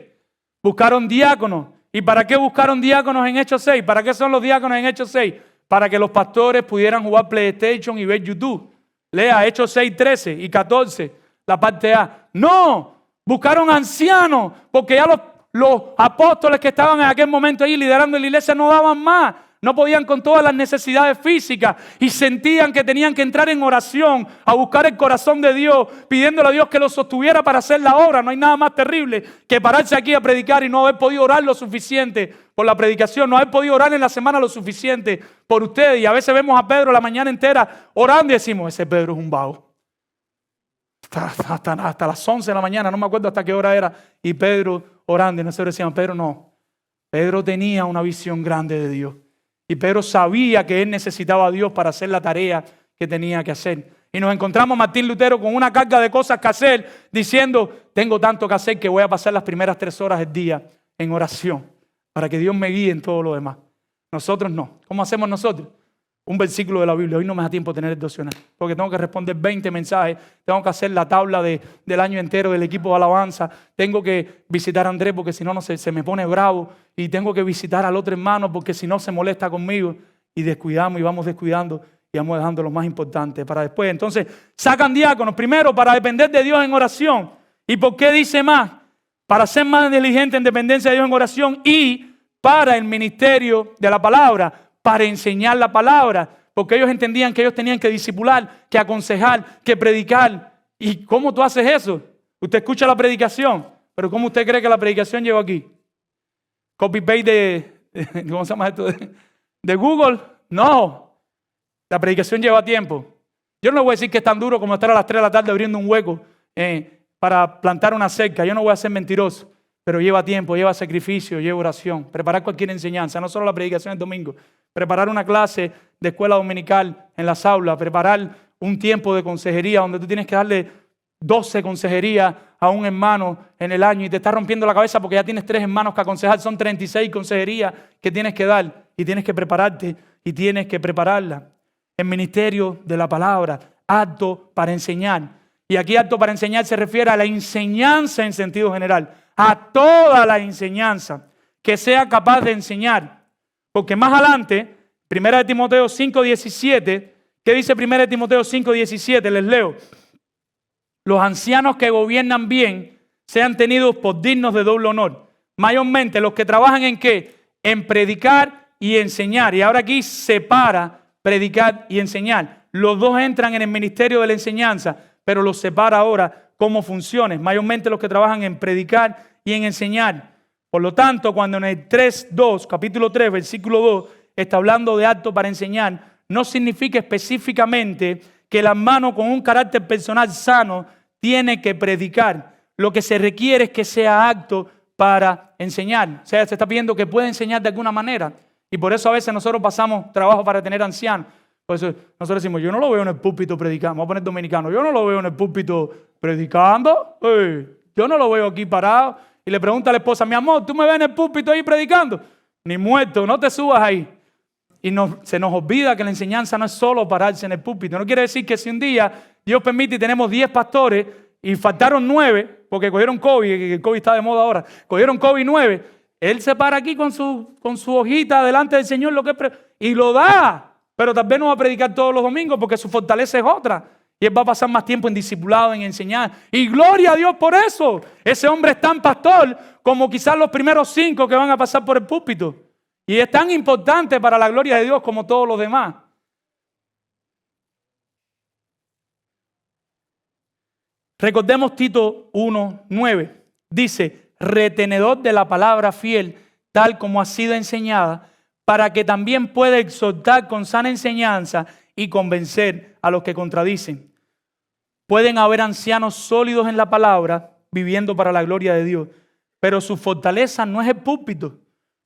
Buscaron diáconos. ¿Y para qué buscaron diáconos en Hechos 6? ¿Para qué son los diáconos en Hechos 6? Para que los pastores pudieran jugar PlayStation y ver YouTube. Lea Hechos 6, 13 y 14, la parte A. No, buscaron ancianos, porque ya los apóstoles que estaban en aquel momento ahí liderando la iglesia no daban más. No podían con todas las necesidades físicas y sentían que tenían que entrar en oración, a buscar el corazón de Dios, pidiéndole a Dios que los sostuviera para hacer la obra. No hay nada más terrible que pararse aquí a predicar y no haber podido orar lo suficiente por la predicación, no haber podido orar en la semana lo suficiente por ustedes. Y a veces vemos a Pedro la mañana entera orando y decimos, ese Pedro es un vago. Hasta las 11 de la mañana, no me acuerdo hasta qué hora era, y Pedro orando. Y nosotros decíamos, Pedro no. Pedro tenía una visión grande de Dios. Y Pedro sabía que él necesitaba a Dios para hacer la tarea que tenía que hacer. Y nos encontramos a Martín Lutero con una carga de cosas que hacer, diciendo, tengo tanto que hacer que voy a pasar las primeras 3 horas del día en oración, para que Dios me guíe en todo lo demás. Nosotros no. ¿Cómo hacemos nosotros? Un versículo de la Biblia. Hoy no me da tiempo de tener el devocional, porque tengo que responder 20 mensajes, tengo que hacer la tabla del año entero del equipo de alabanza, tengo que visitar a Andrés porque si no, se me pone bravo, y tengo que visitar al otro hermano porque si no se molesta conmigo, y descuidamos y vamos descuidando y vamos dejando lo más importante para después. Entonces sacan diáconos primero para depender de Dios en oración. ¿Y por qué dice más? Para ser más diligente en dependencia de Dios en oración y para el ministerio de la palabra, para enseñar la palabra, porque ellos entendían que ellos tenían que discipular, que aconsejar, que predicar. ¿Y cómo tú haces eso? Usted escucha la predicación, pero ¿cómo usted cree que la predicación llegó aquí? ¿Copy-paste ¿cómo se llama esto? ¿De Google? No, la predicación lleva tiempo. Yo no le voy a decir que es tan duro como estar a las 3 de la tarde abriendo un hueco para plantar una cerca. Yo no voy a ser mentiroso, pero lleva tiempo, lleva sacrificio, lleva oración. Preparar cualquier enseñanza, no solo la predicación el domingo. Preparar una clase de escuela dominical en las aulas, preparar un tiempo de consejería donde tú tienes que darle 12 consejerías a un hermano en el año y te está rompiendo la cabeza porque ya tienes 3 hermanos que aconsejar, son 36 consejerías que tienes que dar y tienes que prepararte y tienes que prepararla. El ministerio de la palabra, apto para enseñar. Y aquí apto para enseñar se refiere a la enseñanza en sentido general, a toda la enseñanza que sea capaz de enseñar. Porque más adelante, 1 Timoteo 5:17, ¿qué dice 1 Timoteo 5:17? Les leo. Los ancianos que gobiernan bien sean tenidos por dignos de doble honor. Mayormente los que trabajan ¿en qué? En predicar y enseñar. Y ahora aquí separa predicar y enseñar. Los dos entran en el ministerio de la enseñanza, pero los separa ahora como funciones. Mayormente los que trabajan en predicar y en enseñar. Por lo tanto, cuando en el 3:2, capítulo 3, versículo 2, está hablando de apto para enseñar, no significa específicamente que el hermano con un carácter personal sano tiene que predicar. Lo que se requiere es que sea apto para enseñar. O sea, se está pidiendo que pueda enseñar de alguna manera. Y por eso a veces nosotros pasamos trabajo para tener ancianos. Por eso nosotros decimos, yo no lo veo en el púlpito predicando. Vamos a poner dominicano. Yo no lo veo en el púlpito predicando. Yo no lo veo aquí parado. Y le pregunta a la esposa, mi amor, ¿tú me ves en el púlpito ahí predicando? Ni muerto, no te subas ahí. Y se nos olvida que la enseñanza no es solo pararse en el púlpito. No quiere decir que si un día Dios permite y tenemos 10 pastores y faltaron 9, porque cogieron COVID, que el COVID está de moda ahora, cogieron COVID 9, él se para aquí con su hojita delante del Señor y lo da. Pero tal vez no va a predicar todos los domingos porque su fortaleza es otra. Y él va a pasar más tiempo en discipulado, en enseñar. Y gloria a Dios por eso. Ese hombre es tan pastor como quizás los primeros 5 que van a pasar por el púlpito. Y es tan importante para la gloria de Dios como todos los demás. Recordemos Tito 1:9. Dice, retenedor de la palabra fiel, tal como ha sido enseñada, para que también pueda exhortar con sana enseñanza y convencer a los que contradicen. Pueden haber ancianos sólidos en la palabra, viviendo para la gloria de Dios, pero su fortaleza no es el púlpito.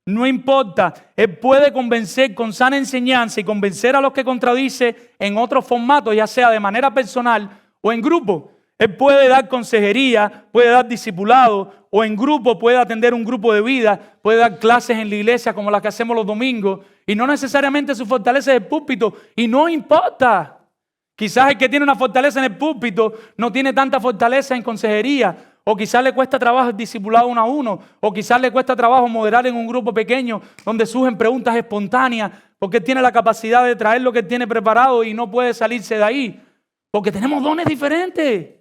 No importa, él puede convencer con sana enseñanza y convencer a los que contradicen en otros formatos, ya sea de manera personal o en grupo. Él puede dar consejería, puede dar discipulado, o en grupo puede atender un grupo de vida, puede dar clases en la iglesia como las que hacemos los domingos, y no necesariamente su fortaleza es el púlpito, y no importa. Quizás el que tiene una fortaleza en el púlpito no tiene tanta fortaleza en consejería, o quizás le cuesta trabajo el discipulado 1 a 1, o quizás le cuesta trabajo moderar en un grupo pequeño donde surgen preguntas espontáneas, porque él tiene la capacidad de traer lo que él tiene preparado y no puede salirse de ahí, porque tenemos dones diferentes.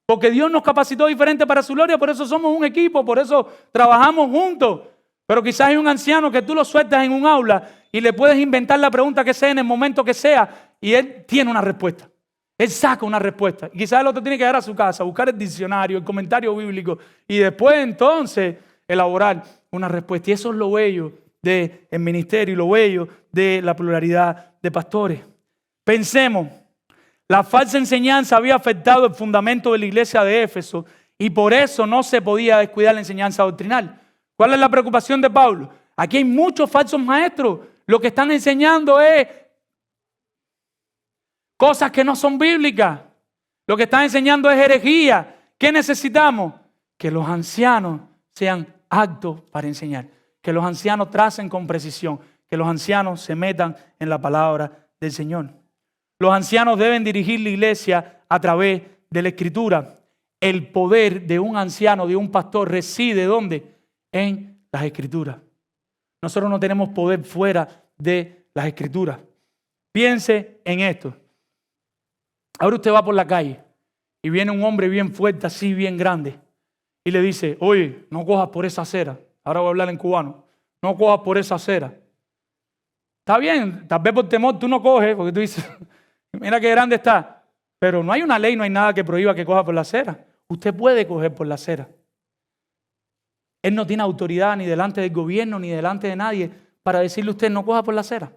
Porque Dios nos capacitó diferente para su gloria, por eso somos un equipo, por eso trabajamos juntos. Pero quizás hay un anciano que tú lo sueltas en un aula y le puedes inventar la pregunta que sea en el momento que sea y él tiene una respuesta. Él saca una respuesta. Y quizás el otro tiene que ir a su casa, buscar el diccionario, el comentario bíblico y después entonces elaborar una respuesta. Y eso es lo bello del ministerio y lo bello de la pluralidad de pastores. Pensemos. La falsa enseñanza había afectado el fundamento de la iglesia de Éfeso y por eso no se podía descuidar la enseñanza doctrinal. ¿Cuál es la preocupación de Pablo? Aquí hay muchos falsos maestros. Lo que están enseñando es cosas que no son bíblicas. Lo que están enseñando es herejía. ¿Qué necesitamos? Que los ancianos sean aptos para enseñar. Que los ancianos tracen con precisión. Que los ancianos se metan en la palabra del Señor. Los ancianos deben dirigir la iglesia a través de la Escritura. El poder de un anciano, de un pastor, reside ¿dónde? En las Escrituras. Nosotros no tenemos poder fuera de las Escrituras. Piense en esto. Ahora usted va por la calle y viene un hombre bien fuerte, así bien grande, y le dice, oye, no cojas por esa acera. Ahora voy a hablar en cubano. No cojas por esa acera. Está bien, tal vez por temor tú no coges, porque tú dices... Mira qué grande está. Pero no hay una ley, no hay nada que prohíba que coja por la acera. Usted puede coger por la acera. Él no tiene autoridad ni delante del gobierno ni delante de nadie para decirle a usted no coja por la acera.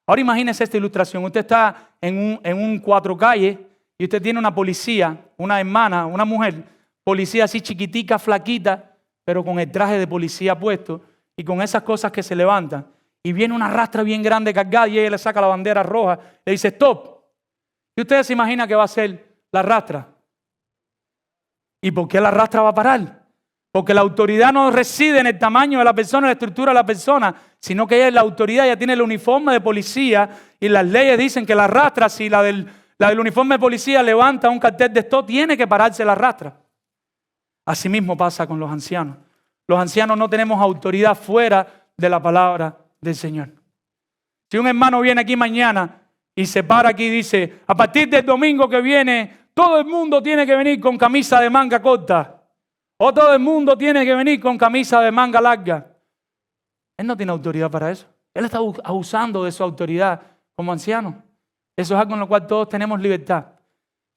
Ahora imagínese esta ilustración. Usted está en un 4 calles y usted tiene una policía, una hermana, una mujer, policía así chiquitica, flaquita, pero con el traje de policía puesto y con esas cosas que se levantan. Y viene una rastra bien grande cargada y ella le saca la bandera roja, le dice stop. ¿Y usted se imagina que va a ser la rastra? ¿Y por qué la rastra va a parar? Porque la autoridad no reside en el tamaño de la persona, en la estructura de la persona, sino que ella es la autoridad, ella tiene el uniforme de policía y las leyes dicen que la rastra, si la del La del uniforme de policía levanta un cartel de esto, tiene que pararse la rastra. Así mismo pasa con los ancianos. Los ancianos no tenemos autoridad fuera de la palabra del Señor. Si un hermano viene aquí mañana y se para aquí y dice, a partir del domingo que viene, todo el mundo tiene que venir con camisa de manga corta, o todo el mundo tiene que venir con camisa de manga larga. Él no tiene autoridad para eso. Él está abusando de su autoridad como anciano. Eso es algo en lo cual todos tenemos libertad.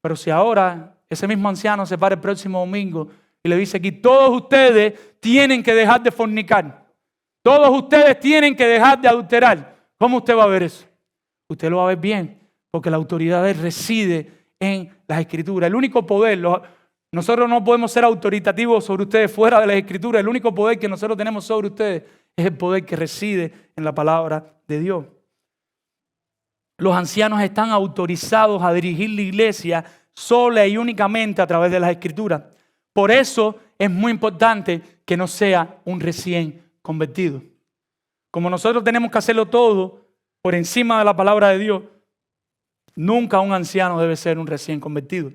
Pero si ahora ese mismo anciano se para el próximo domingo y le dice aquí, todos ustedes tienen que dejar de fornicar, todos ustedes tienen que dejar de adulterar, ¿cómo usted va a ver eso? Usted lo va a ver bien, porque la autoridad de él reside en las Escrituras. El único poder, nosotros no podemos ser autoritativos sobre ustedes fuera de las Escrituras. El único poder que nosotros tenemos sobre ustedes es el poder que reside en la palabra de Dios. Los ancianos están autorizados a dirigir la iglesia sola y únicamente a través de las Escrituras. Por eso es muy importante que no sea un recién convertido. Como nosotros tenemos que hacerlo todo por encima de la palabra de Dios, nunca un anciano debe ser un recién convertido.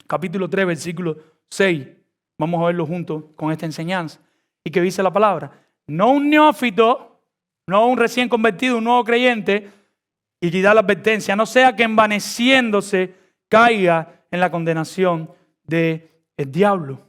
Capítulo 3, versículo 6. Vamos a verlo juntos con esta enseñanza. ¿Y qué dice la palabra? No un neófito, no un recién convertido, un nuevo creyente, y da la advertencia, no sea que envaneciéndose caiga en la condenación del diablo.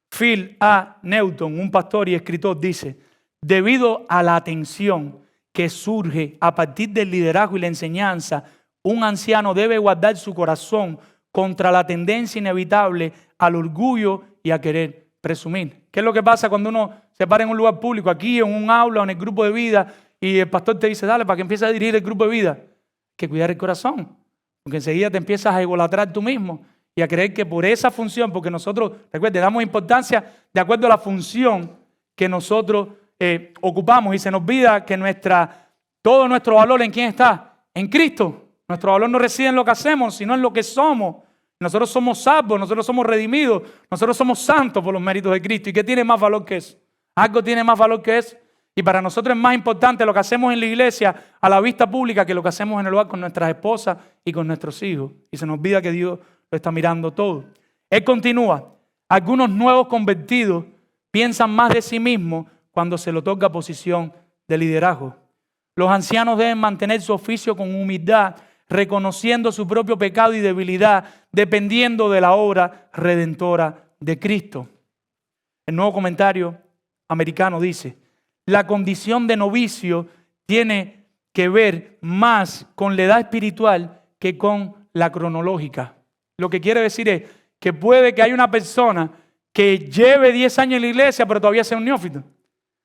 Phil A. Newton, un pastor y escritor, dice, debido a la atención que surge a partir del liderazgo y la enseñanza, un anciano debe guardar su corazón contra la tendencia inevitable al orgullo y a querer presumir. ¿Qué es lo que pasa cuando uno se para en un lugar público, aquí en un aula o en el grupo de vida, y el pastor te dice, dale, para que empieces a dirigir el grupo de vida? Hay que cuidar el corazón, porque enseguida te empiezas a egolatrar tú mismo y a creer que por esa función, porque nosotros, recuerde, damos importancia de acuerdo a la función que nosotros ocupamos, y se nos olvida que todo nuestro valor, ¿en quién está? En Cristo. Nuestro valor no reside en lo que hacemos, sino en lo que somos. Nosotros somos salvos, nosotros somos redimidos, nosotros somos santos por los méritos de Cristo. ¿Y qué tiene más valor que eso? Algo tiene más valor que eso. Y para nosotros es más importante lo que hacemos en la iglesia a la vista pública que lo que hacemos en el hogar con nuestras esposas y con nuestros hijos. Y se nos olvida que Dios lo está mirando todo. Él continúa. Algunos nuevos convertidos piensan más de sí mismos cuando se le otorga posición de liderazgo. Los ancianos deben mantener su oficio con humildad, reconociendo su propio pecado y debilidad, dependiendo de la obra redentora de Cristo. El Nuevo Comentario Americano dice, la condición de novicio tiene que ver más con la edad espiritual que con la cronológica. Lo que quiere decir es que puede que haya una persona que lleve 10 años en la iglesia, pero todavía sea un neófito.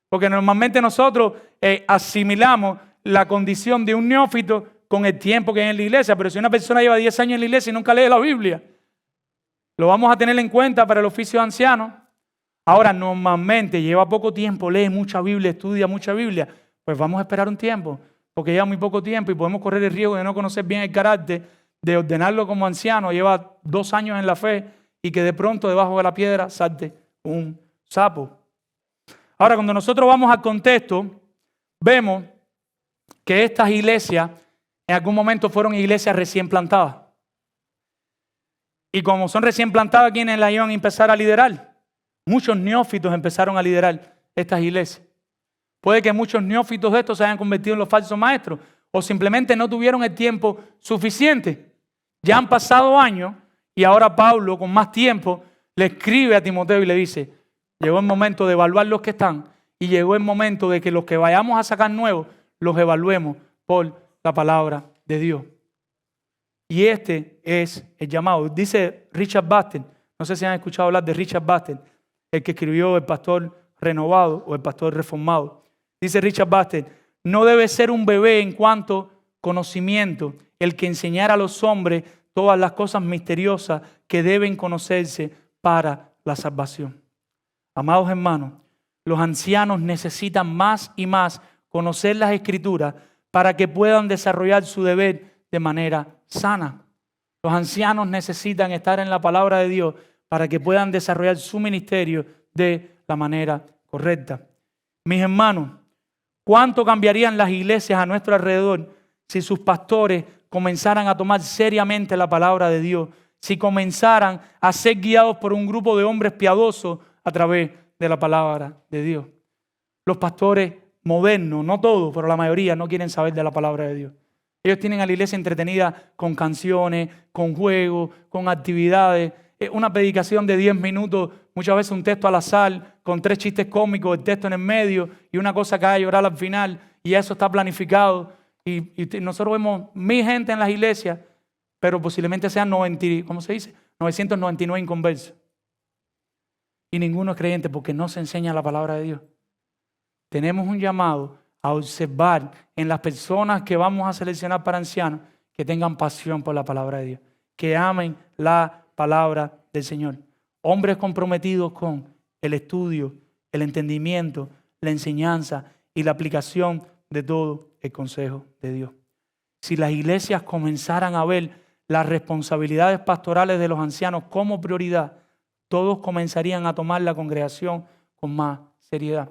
Porque normalmente nosotros asimilamos la condición de un neófito con el tiempo que hay en la iglesia. Pero si una persona lleva 10 años en la iglesia y nunca lee la Biblia, lo vamos a tener en cuenta para el oficio de anciano. Ahora, normalmente lleva poco tiempo, lee mucha Biblia, estudia mucha Biblia, pues vamos a esperar un tiempo, porque lleva muy poco tiempo y podemos correr el riesgo de no conocer bien el carácter, de ordenarlo como anciano, lleva 2 años en la fe y que de pronto debajo de la piedra salte un sapo. Ahora, cuando nosotros vamos al contexto, vemos que estas iglesias en algún momento fueron iglesias recién plantadas. Y como son recién plantadas, ¿quiénes las iban a empezar a liderar? Muchos neófitos empezaron a liderar estas iglesias. Puede que muchos neófitos de estos se hayan convertido en los falsos maestros o simplemente no tuvieron el tiempo suficiente. Ya han pasado años y ahora Pablo, con más tiempo, le escribe a Timoteo y le dice, llegó el momento de evaluar los que están y llegó el momento de que los que vayamos a sacar nuevos los evaluemos por la palabra de Dios. Y este es el llamado. Dice Richard Baxter, no sé si han escuchado hablar de Richard Baxter, el que escribió El Pastor Renovado o El Pastor Reformado. Dice Richard Baxter, no debe ser un bebé en cuanto conocimiento el que enseñara a los hombres todas las cosas misteriosas que deben conocerse para la salvación. Amados hermanos, los ancianos necesitan más y más conocer las Escrituras para que puedan desarrollar su deber de manera sana. Los ancianos necesitan estar en la palabra de Dios para que puedan desarrollar su ministerio de la manera correcta. Mis hermanos, ¿cuánto cambiarían las iglesias a nuestro alrededor si sus pastores comenzaran a tomar seriamente la palabra de Dios, si comenzaran a ser guiados por un grupo de hombres piadosos a través de la palabra de Dios. Los pastores modernos, no todos, pero la mayoría no quieren saber de la palabra de Dios. Ellos tienen a la iglesia entretenida con canciones, con juegos, con actividades, una predicación de 10 minutos, muchas veces un texto al azar, con 3 chistes cómicos, el texto en el medio y una cosa que haga llorar al final, y eso está planificado. Y nosotros vemos 1000 gente en las iglesias, pero posiblemente sean 999 inconversos. Y ninguno es creyente porque no se enseña la palabra de Dios. Tenemos un llamado a observar en las personas que vamos a seleccionar para ancianos que tengan pasión por la palabra de Dios, que amen la palabra del Señor. Hombres comprometidos con el estudio, el entendimiento, la enseñanza y la aplicación de todo el consejo de Dios. Si las iglesias comenzaran a ver las responsabilidades pastorales de los ancianos como prioridad, todos comenzarían a tomar la congregación con más seriedad.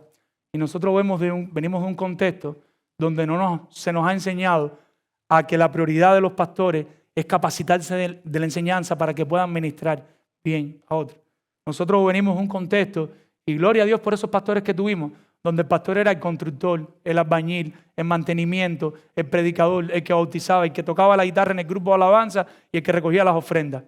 Y nosotros venimos de un contexto donde se nos ha enseñado a que la prioridad de los pastores es capacitarse de la enseñanza para que puedan ministrar bien a otros. Nosotros venimos de un contexto, y gloria a Dios por esos pastores que tuvimos, donde el pastor era el constructor, el albañil, el mantenimiento, el predicador, el que bautizaba, el que tocaba la guitarra en el grupo de alabanza y el que recogía las ofrendas.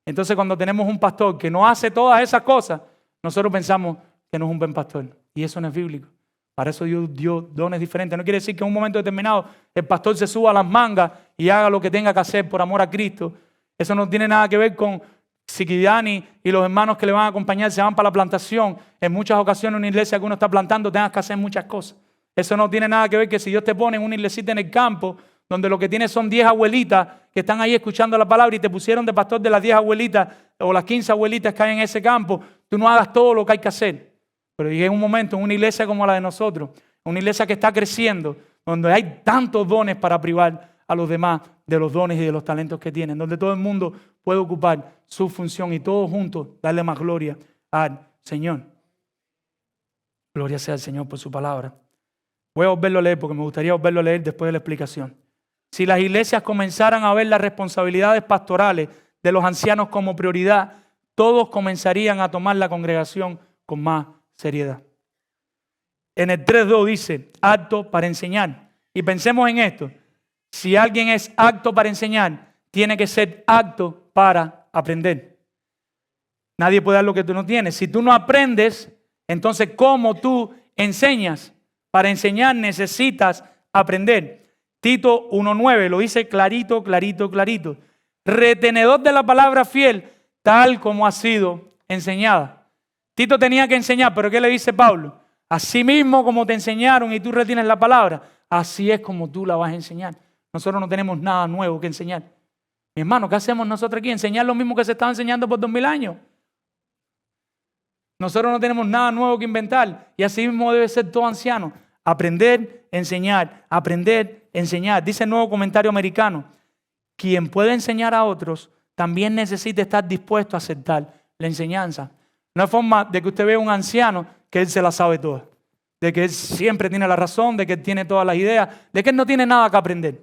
Entonces, cuando tenemos un pastor que no hace todas esas cosas, nosotros pensamos que no es un buen pastor. Y eso no es bíblico. Para eso Dios dio dones diferentes. No quiere decir que en un momento determinado el pastor se suba a las mangas y haga lo que tenga que hacer por amor a Cristo. Eso no tiene nada que ver con Siquidani y los hermanos que le van a acompañar se van para la plantación. En muchas ocasiones una iglesia que uno está plantando tengas que hacer muchas cosas. Eso no tiene nada que ver que si Dios te pone en una iglesita en el campo donde lo que tienes son 10 abuelitas que están ahí escuchando la palabra y te pusieron de pastor de las 10 abuelitas o las 15 abuelitas que hay en ese campo, tú no hagas todo lo que hay que hacer. Pero llega un momento en una iglesia como la de nosotros, una iglesia que está creciendo, donde hay tantos dones para privar a los demás de los dones y de los talentos que tienen, donde todo el mundo puede ocupar su función y todos juntos darle más gloria al Señor. Gloria sea al Señor por su palabra. Voy a volverlo a leer porque me gustaría volverlo a leer después de la explicación. Si las iglesias comenzaran a ver las responsabilidades pastorales de los ancianos como prioridad, todos comenzarían a tomar la congregación con más seriedad. En el 3.2 dice, apto para enseñar. Y pensemos en esto. Si alguien es apto para enseñar, tiene que ser apto para aprender. Nadie puede dar lo que tú no tienes. Si tú no aprendes, entonces ¿cómo tú enseñas? Para enseñar necesitas aprender. Tito 1.9 lo dice clarito, clarito, clarito. Retenedor de la palabra fiel, tal como ha sido enseñada. Tito tenía que enseñar, pero ¿qué le dice Pablo? Así mismo como te enseñaron y tú retienes la palabra, así es como tú la vas a enseñar. Nosotros no tenemos nada nuevo que enseñar. Mi hermano, ¿qué hacemos nosotros aquí? Enseñar lo mismo que se estaba enseñando por 2000 años. Nosotros no tenemos nada nuevo que inventar. Y así mismo debe ser todo anciano. Aprender, enseñar. Aprender, enseñar. Dice el nuevo comentario americano. Quien puede enseñar a otros también necesita estar dispuesto a aceptar la enseñanza. No hay forma de que usted vea un anciano que él se la sabe toda. De que él siempre tiene la razón, de que él tiene todas las ideas, de que él no tiene nada que aprender.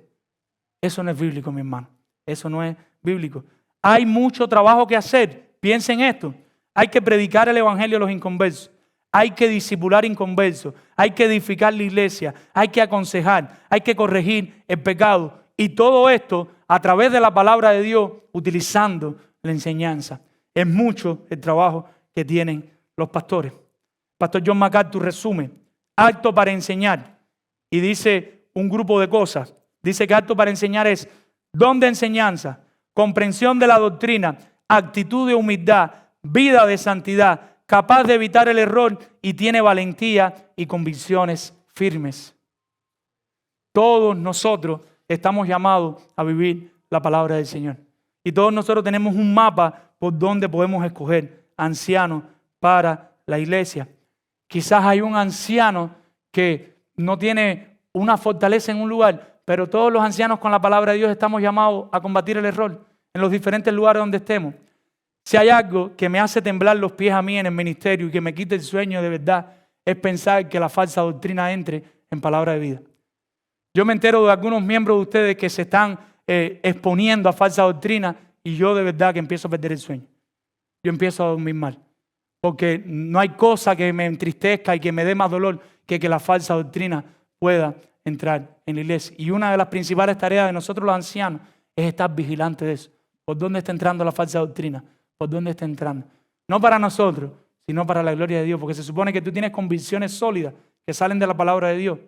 Eso no es bíblico, mi hermano. Eso no es bíblico. Hay mucho trabajo que hacer. Piensen en esto. Hay que predicar el evangelio a los inconversos. Hay que discipular inconversos. Hay que edificar la iglesia. Hay que aconsejar. Hay que corregir el pecado. Y todo esto a través de la palabra de Dios, utilizando la enseñanza. Es mucho el trabajo que tienen los pastores. Pastor John MacArthur resume. Apto para enseñar. Y dice un grupo de cosas. Dice que apto para enseñar es don de enseñanza, comprensión de la doctrina, actitud de humildad, vida de santidad, capaz de evitar el error y tiene valentía y convicciones firmes. Todos nosotros estamos llamados a vivir la palabra del Señor. Y todos nosotros tenemos un mapa por donde podemos escoger ancianos para la iglesia. Quizás hay un anciano que no tiene una fortaleza en un lugar, pero todos los ancianos con la palabra de Dios estamos llamados a combatir el error en los diferentes lugares donde estemos. Si hay algo que me hace temblar los pies a mí en el ministerio y que me quite el sueño de verdad, es pensar que la falsa doctrina entre en palabra de vida. Yo me entero de algunos miembros de ustedes que se están exponiendo a falsa doctrina y yo de verdad que empiezo a perder el sueño. Yo empiezo a dormir mal. Porque no hay cosa que me entristezca y que me dé más dolor que la falsa doctrina pueda entrar en la iglesia. Y una de las principales tareas de nosotros los ancianos es estar vigilantes de eso. ¿Por dónde está entrando la falsa doctrina? ¿Por dónde está entrando? No para nosotros, sino para la gloria de Dios. Porque se supone que tú tienes convicciones sólidas que salen de la palabra de Dios.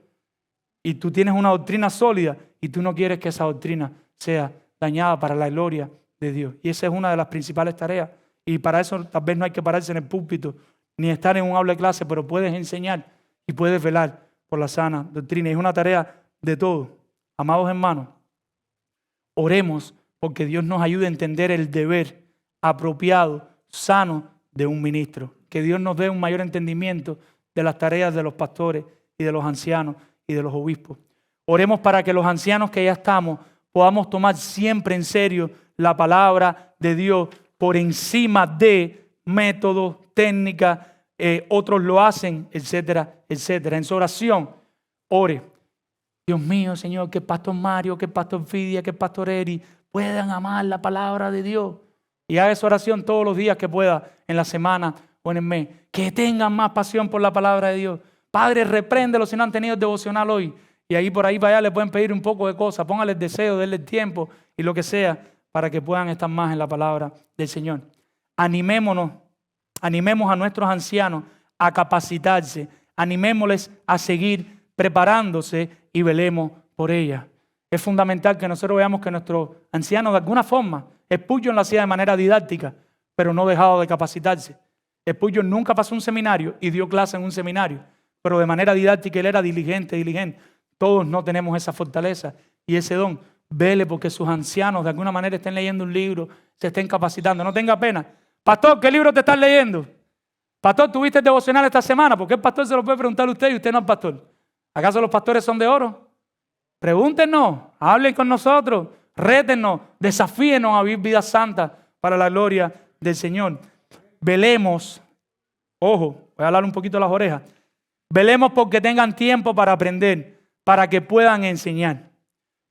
Y tú tienes una doctrina sólida y tú no quieres que esa doctrina sea dañada para la gloria de Dios. Y esa es una de las principales tareas. Y para eso tal vez no hay que pararse en el púlpito ni estar en un aula de clase, pero puedes enseñar y puedes velar por la sana doctrina. Y es una tarea de todos. Amados hermanos, oremos porque Dios nos ayude a entender el deber apropiado, sano de un ministro. Que Dios nos dé un mayor entendimiento de las tareas de los pastores y de los ancianos y de los obispos. Oremos para que los ancianos que ya estamos podamos tomar siempre en serio la palabra de Dios por encima de métodos, técnicas, otros lo hacen, etcétera, etcétera. En su oración, ore. Dios mío, Señor, que el pastor Mario, que el pastor Fidia, que el pastor Eri puedan amar la palabra de Dios. Y haga esa oración todos los días que pueda, en la semana o en el mes. Que tengan más pasión por la palabra de Dios. Padre, repréndelo si no han tenido el devocional hoy. Y ahí por ahí para allá le pueden pedir un poco de cosas. Póngale el deseo, denle el tiempo y lo que sea para que puedan estar más en la palabra del Señor. Animemos a nuestros ancianos a capacitarse. Animémosles a seguir preparándose y velemos por ella. Es fundamental que nosotros veamos que nuestros ancianos de alguna forma, Spurgeon lo hacía de manera didáctica, pero no dejaba de capacitarse. Spurgeon nunca pasó un seminario y dio clase en un seminario, pero de manera didáctica él era diligente. Todos no tenemos esa fortaleza y ese don. Vele porque sus ancianos de alguna manera estén leyendo un libro, se estén capacitando. No tenga pena. Pastor, ¿qué libro te estás leyendo? Pastor, ¿tuviste el devocional esta semana? Porque el pastor se lo puede preguntar a usted y usted no es pastor. ¿Acaso los pastores son de oro? Pregúntenos, hablen con nosotros, rétenos, desafíenos a vivir vidas santas para la gloria del Señor. Velemos, ojo, voy a hablar un poquito de las orejas. Velemos porque tengan tiempo para aprender, para que puedan enseñar.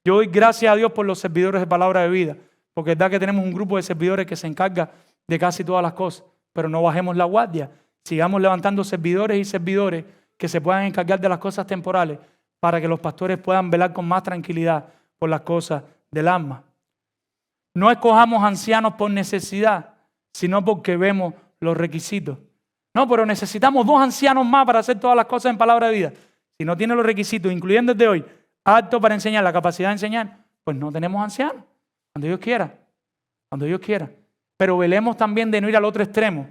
Yo doy gracias a Dios por los servidores de palabra de vida, porque es verdad que tenemos un grupo de servidores que se encarga de casi todas las cosas, pero no bajemos la guardia, sigamos levantando servidores y servidores que se puedan encargar de las cosas temporales para que los pastores puedan velar con más tranquilidad por las cosas del alma. No escojamos ancianos por necesidad, sino porque vemos los requisitos. No, pero necesitamos 2 ancianos más para hacer todas las cosas en palabra de vida. Si no tiene los requisitos, incluyendo el de hoy, apto para enseñar, la capacidad de enseñar, pues no tenemos ancianos. Cuando Dios quiera. Cuando Dios quiera. Pero velemos también de no ir al otro extremo,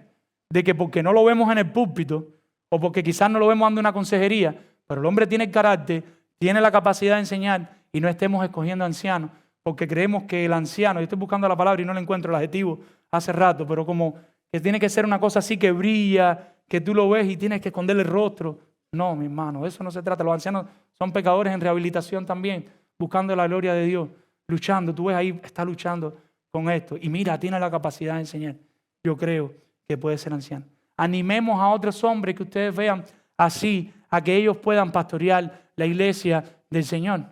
de que porque no lo vemos en el púlpito, o porque quizás no lo vemos dando una consejería, pero el hombre tiene el carácter, tiene la capacidad de enseñar y no estemos escogiendo ancianos, porque creemos que el anciano, yo estoy buscando la palabra y no le encuentro el adjetivo hace rato, pero como que tiene que ser una cosa así que brilla, que tú lo ves y tienes que esconderle el rostro. No, mi hermano, de eso no se trata. Los ancianos son pecadores en rehabilitación también, buscando la gloria de Dios, luchando. Tú ves ahí, está luchando con esto. Y mira, tiene la capacidad de enseñar. Yo creo que puede ser anciano. Animemos a otros hombres que ustedes vean así, a que ellos puedan pastorear la iglesia del Señor.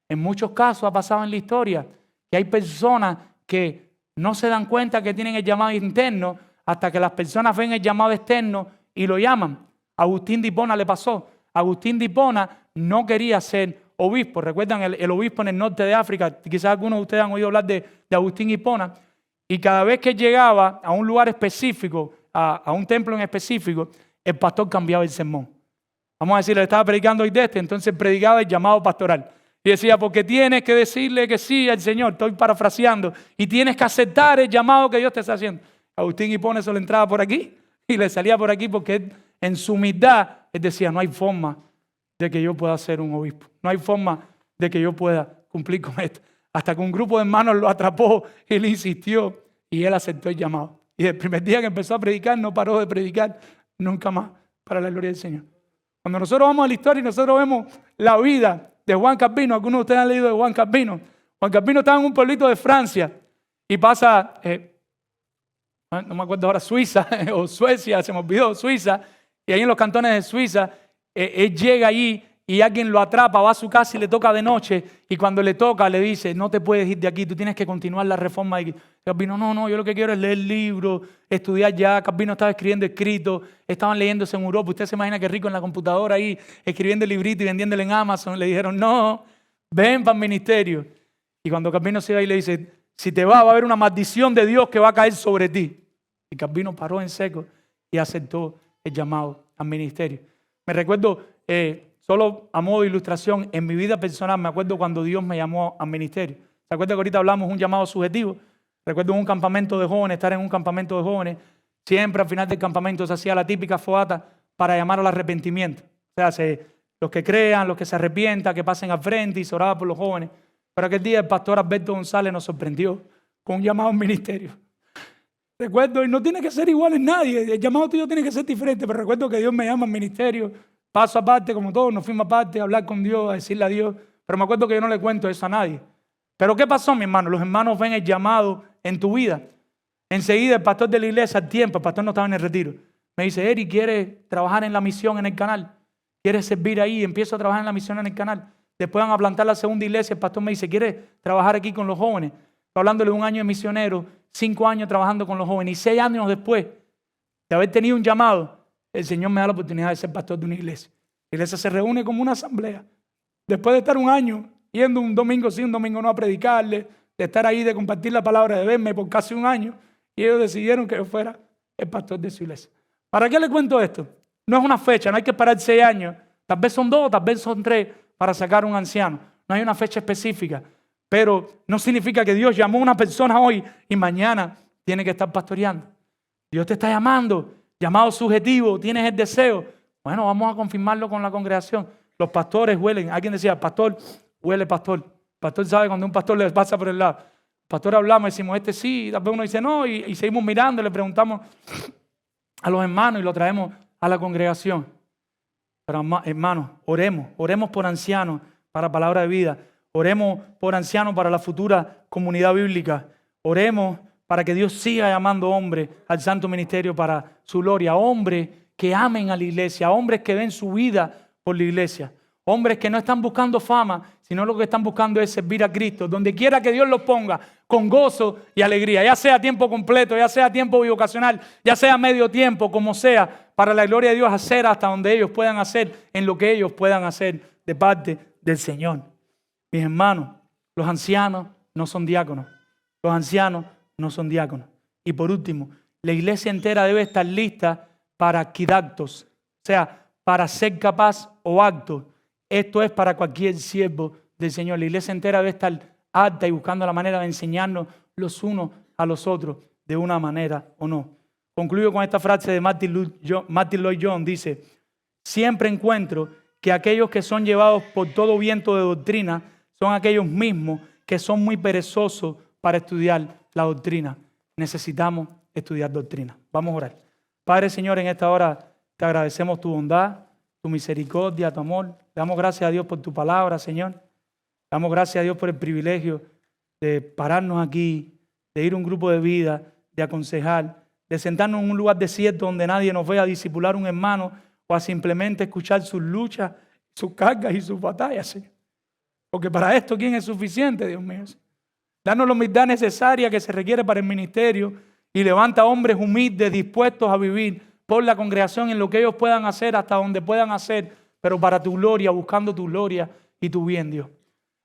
En muchos casos ha pasado en la historia que hay personas que no se dan cuenta que tienen el llamado interno hasta que las personas ven el llamado externo y lo llaman. A Agustín de Hipona le pasó. Agustín de Hipona no quería ser obispo. Recuerdan el obispo en el norte de África. Quizás algunos de ustedes han oído hablar de Agustín Hipona. Y cada vez que llegaba a un lugar específico, a un templo en específico, el pastor cambiaba el sermón. Vamos a decir, le estaba predicando hoy de entonces predicaba el llamado pastoral. Y decía, porque tienes que decirle que sí al Señor, estoy parafraseando, y tienes que aceptar el llamado que Dios te está haciendo. Agustín Hipona eso le entraba por aquí y le salía por aquí porque él, en su humildad, él decía, no hay forma de que yo pueda ser un obispo. No hay forma de que yo pueda cumplir con esto. Hasta que un grupo de hermanos lo atrapó y le insistió y él aceptó el llamado. Y el primer día que empezó a predicar, no paró de predicar nunca más para la gloria del Señor. Cuando nosotros vamos a la historia y nosotros vemos la vida de Juan Calvino, algunos de ustedes han leído de Juan Calvino. Juan Calvino estaba en un pueblito de Francia y pasa, no me acuerdo ahora, Suiza o Suecia, se me olvidó, Suiza, y ahí en los cantones de Suiza, él llega allí y alguien lo atrapa, va a su casa y le toca de noche, y cuando le toca le dice, no te puedes ir de aquí, tú tienes que continuar la reforma. Calvino, no, yo lo que quiero es leer libros, estudiar ya. Calvino estaba escribiendo escritos, estaban leyéndose en Europa. Usted se imagina que rico en la computadora ahí, escribiendo libritos y vendiéndole en Amazon. Le dijeron, no, ven para el ministerio. Y cuando Calvino se va y le dice, si te va a haber una maldición de Dios que va a caer sobre ti. Y Calvino paró en seco y aceptó el llamado al ministerio. Me recuerdo, solo a modo de ilustración, en mi vida personal, me acuerdo cuando Dios me llamó al ministerio. ¿Se acuerda que ahorita hablamos de un llamado subjetivo? Recuerdo un campamento de jóvenes, estar en un campamento de jóvenes. Siempre al final del campamento se hacía la típica fogata para llamar al arrepentimiento. O sea, los que crean, los que se arrepientan, que pasen al frente y se oraba por los jóvenes. Pero aquel día el pastor Alberto González nos sorprendió con un llamado al ministerio. Recuerdo, y no tiene que ser igual en nadie, el llamado tuyo tiene que ser diferente, pero recuerdo que Dios me llama al ministerio, paso aparte, como todos, nos fuimos aparte a hablar con Dios, a decirle a Dios, pero me acuerdo que yo no le cuento eso a nadie. Pero ¿qué pasó, mi hermano? Los hermanos ven el llamado en tu vida. Enseguida el pastor de la iglesia, al tiempo, el pastor no estaba en el retiro, me dice, Eric, ¿quieres trabajar en la misión en el canal? ¿Quieres servir ahí? Empiezo a trabajar en la misión en el canal. Después van a plantar la segunda iglesia, el pastor me dice, ¿quieres trabajar aquí con los jóvenes? Estoy hablándole de un año de misionero, 5 años trabajando con los jóvenes, y 6 años después de haber tenido un llamado, el Señor me da la oportunidad de ser pastor de una iglesia. La iglesia se reúne como una asamblea. Después de estar un año yendo un domingo sí, un domingo no a predicarle, de estar ahí, de compartir la palabra, de verme por casi un año, y ellos decidieron que yo fuera el pastor de su iglesia. ¿Para qué le cuento esto? No es una fecha, no hay que esperar 6 años, tal vez son 2, tal vez son 3 para sacar un anciano. No hay una fecha específica, pero no significa que Dios llamó a una persona hoy y mañana tiene que estar pastoreando. Dios te está llamando, llamado subjetivo, tienes el deseo. Bueno, vamos a confirmarlo con la congregación. Los pastores huelen. Alguien decía, pastor, huele pastor. El pastor sabe cuando un pastor le pasa por el lado. El pastor hablamos, decimos, este sí, tal vez uno dice no, y seguimos mirando, le preguntamos a los hermanos y lo traemos a la congregación. Pero hermanos, oremos por ancianos para palabra de vida. Oremos por ancianos para la futura comunidad bíblica. Oremos para que Dios siga llamando hombres al santo ministerio para su gloria. Hombres que amen a la iglesia, hombres que den su vida por la iglesia. Hombres que no están buscando fama, sino lo que están buscando es servir a Cristo. Donde quiera que Dios los ponga, con gozo y alegría. Ya sea a tiempo completo, ya sea a tiempo bivocacional, ya sea a medio tiempo, como sea, para la gloria de Dios, hacer hasta donde ellos puedan hacer, en lo que ellos puedan hacer de parte del Señor. Mis hermanos, los ancianos no son diáconos. Los ancianos no son diáconos. Y por último, la iglesia entera debe estar lista para quidactos, o sea, para ser capaz o acto. Esto es para cualquier siervo del Señor. La iglesia entera debe estar apta y buscando la manera de enseñarnos los unos a los otros de una manera o no. Concluyo con esta frase de Martin Lloyd Jones. Dice, siempre encuentro que aquellos que son llevados por todo viento de doctrina son aquellos mismos que son muy perezosos para estudiar la doctrina. Necesitamos estudiar doctrina. Vamos a orar. Padre, Señor, en esta hora te agradecemos tu bondad, tu misericordia, tu amor. Le damos gracias a Dios por tu palabra, Señor. Le damos gracias a Dios por el privilegio de pararnos aquí, de ir a un grupo de vida, de aconsejar, de sentarnos en un lugar desierto donde nadie nos vea, a discipular un hermano o a simplemente escuchar sus luchas, sus cargas y sus batallas, Señor. Porque para esto, ¿quién es suficiente, Dios mío? Danos la humildad necesaria que se requiere para el ministerio y levanta hombres humildes dispuestos a vivir por la congregación en lo que ellos puedan hacer, hasta donde puedan hacer, pero para tu gloria, buscando tu gloria y tu bien, Dios.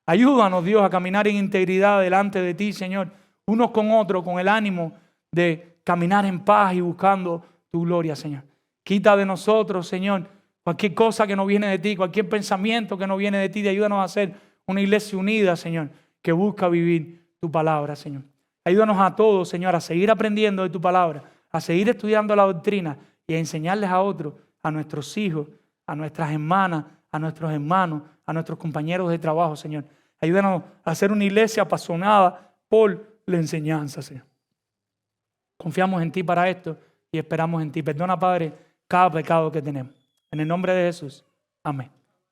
Ayúdanos, Dios, a caminar en integridad delante de ti, Señor, unos con otros, con el ánimo de caminar en paz y buscando tu gloria, Señor. Quita de nosotros, Señor, cualquier cosa que no viene de ti, cualquier pensamiento que no viene de ti, y ayúdanos a ser una iglesia unida, Señor, que busca vivir tu palabra, Señor. Ayúdanos a todos, Señor, a seguir aprendiendo de tu palabra, a seguir estudiando la doctrina y a enseñarles a otros, a nuestros hijos, a nuestras hermanas, a nuestros hermanos, a nuestros compañeros de trabajo, Señor. Ayúdanos a ser una iglesia apasionada por la enseñanza, Señor. Confiamos en ti para esto y esperamos en ti. Perdona, Padre, cada pecado que tenemos. En el nombre de Jesús. Amén.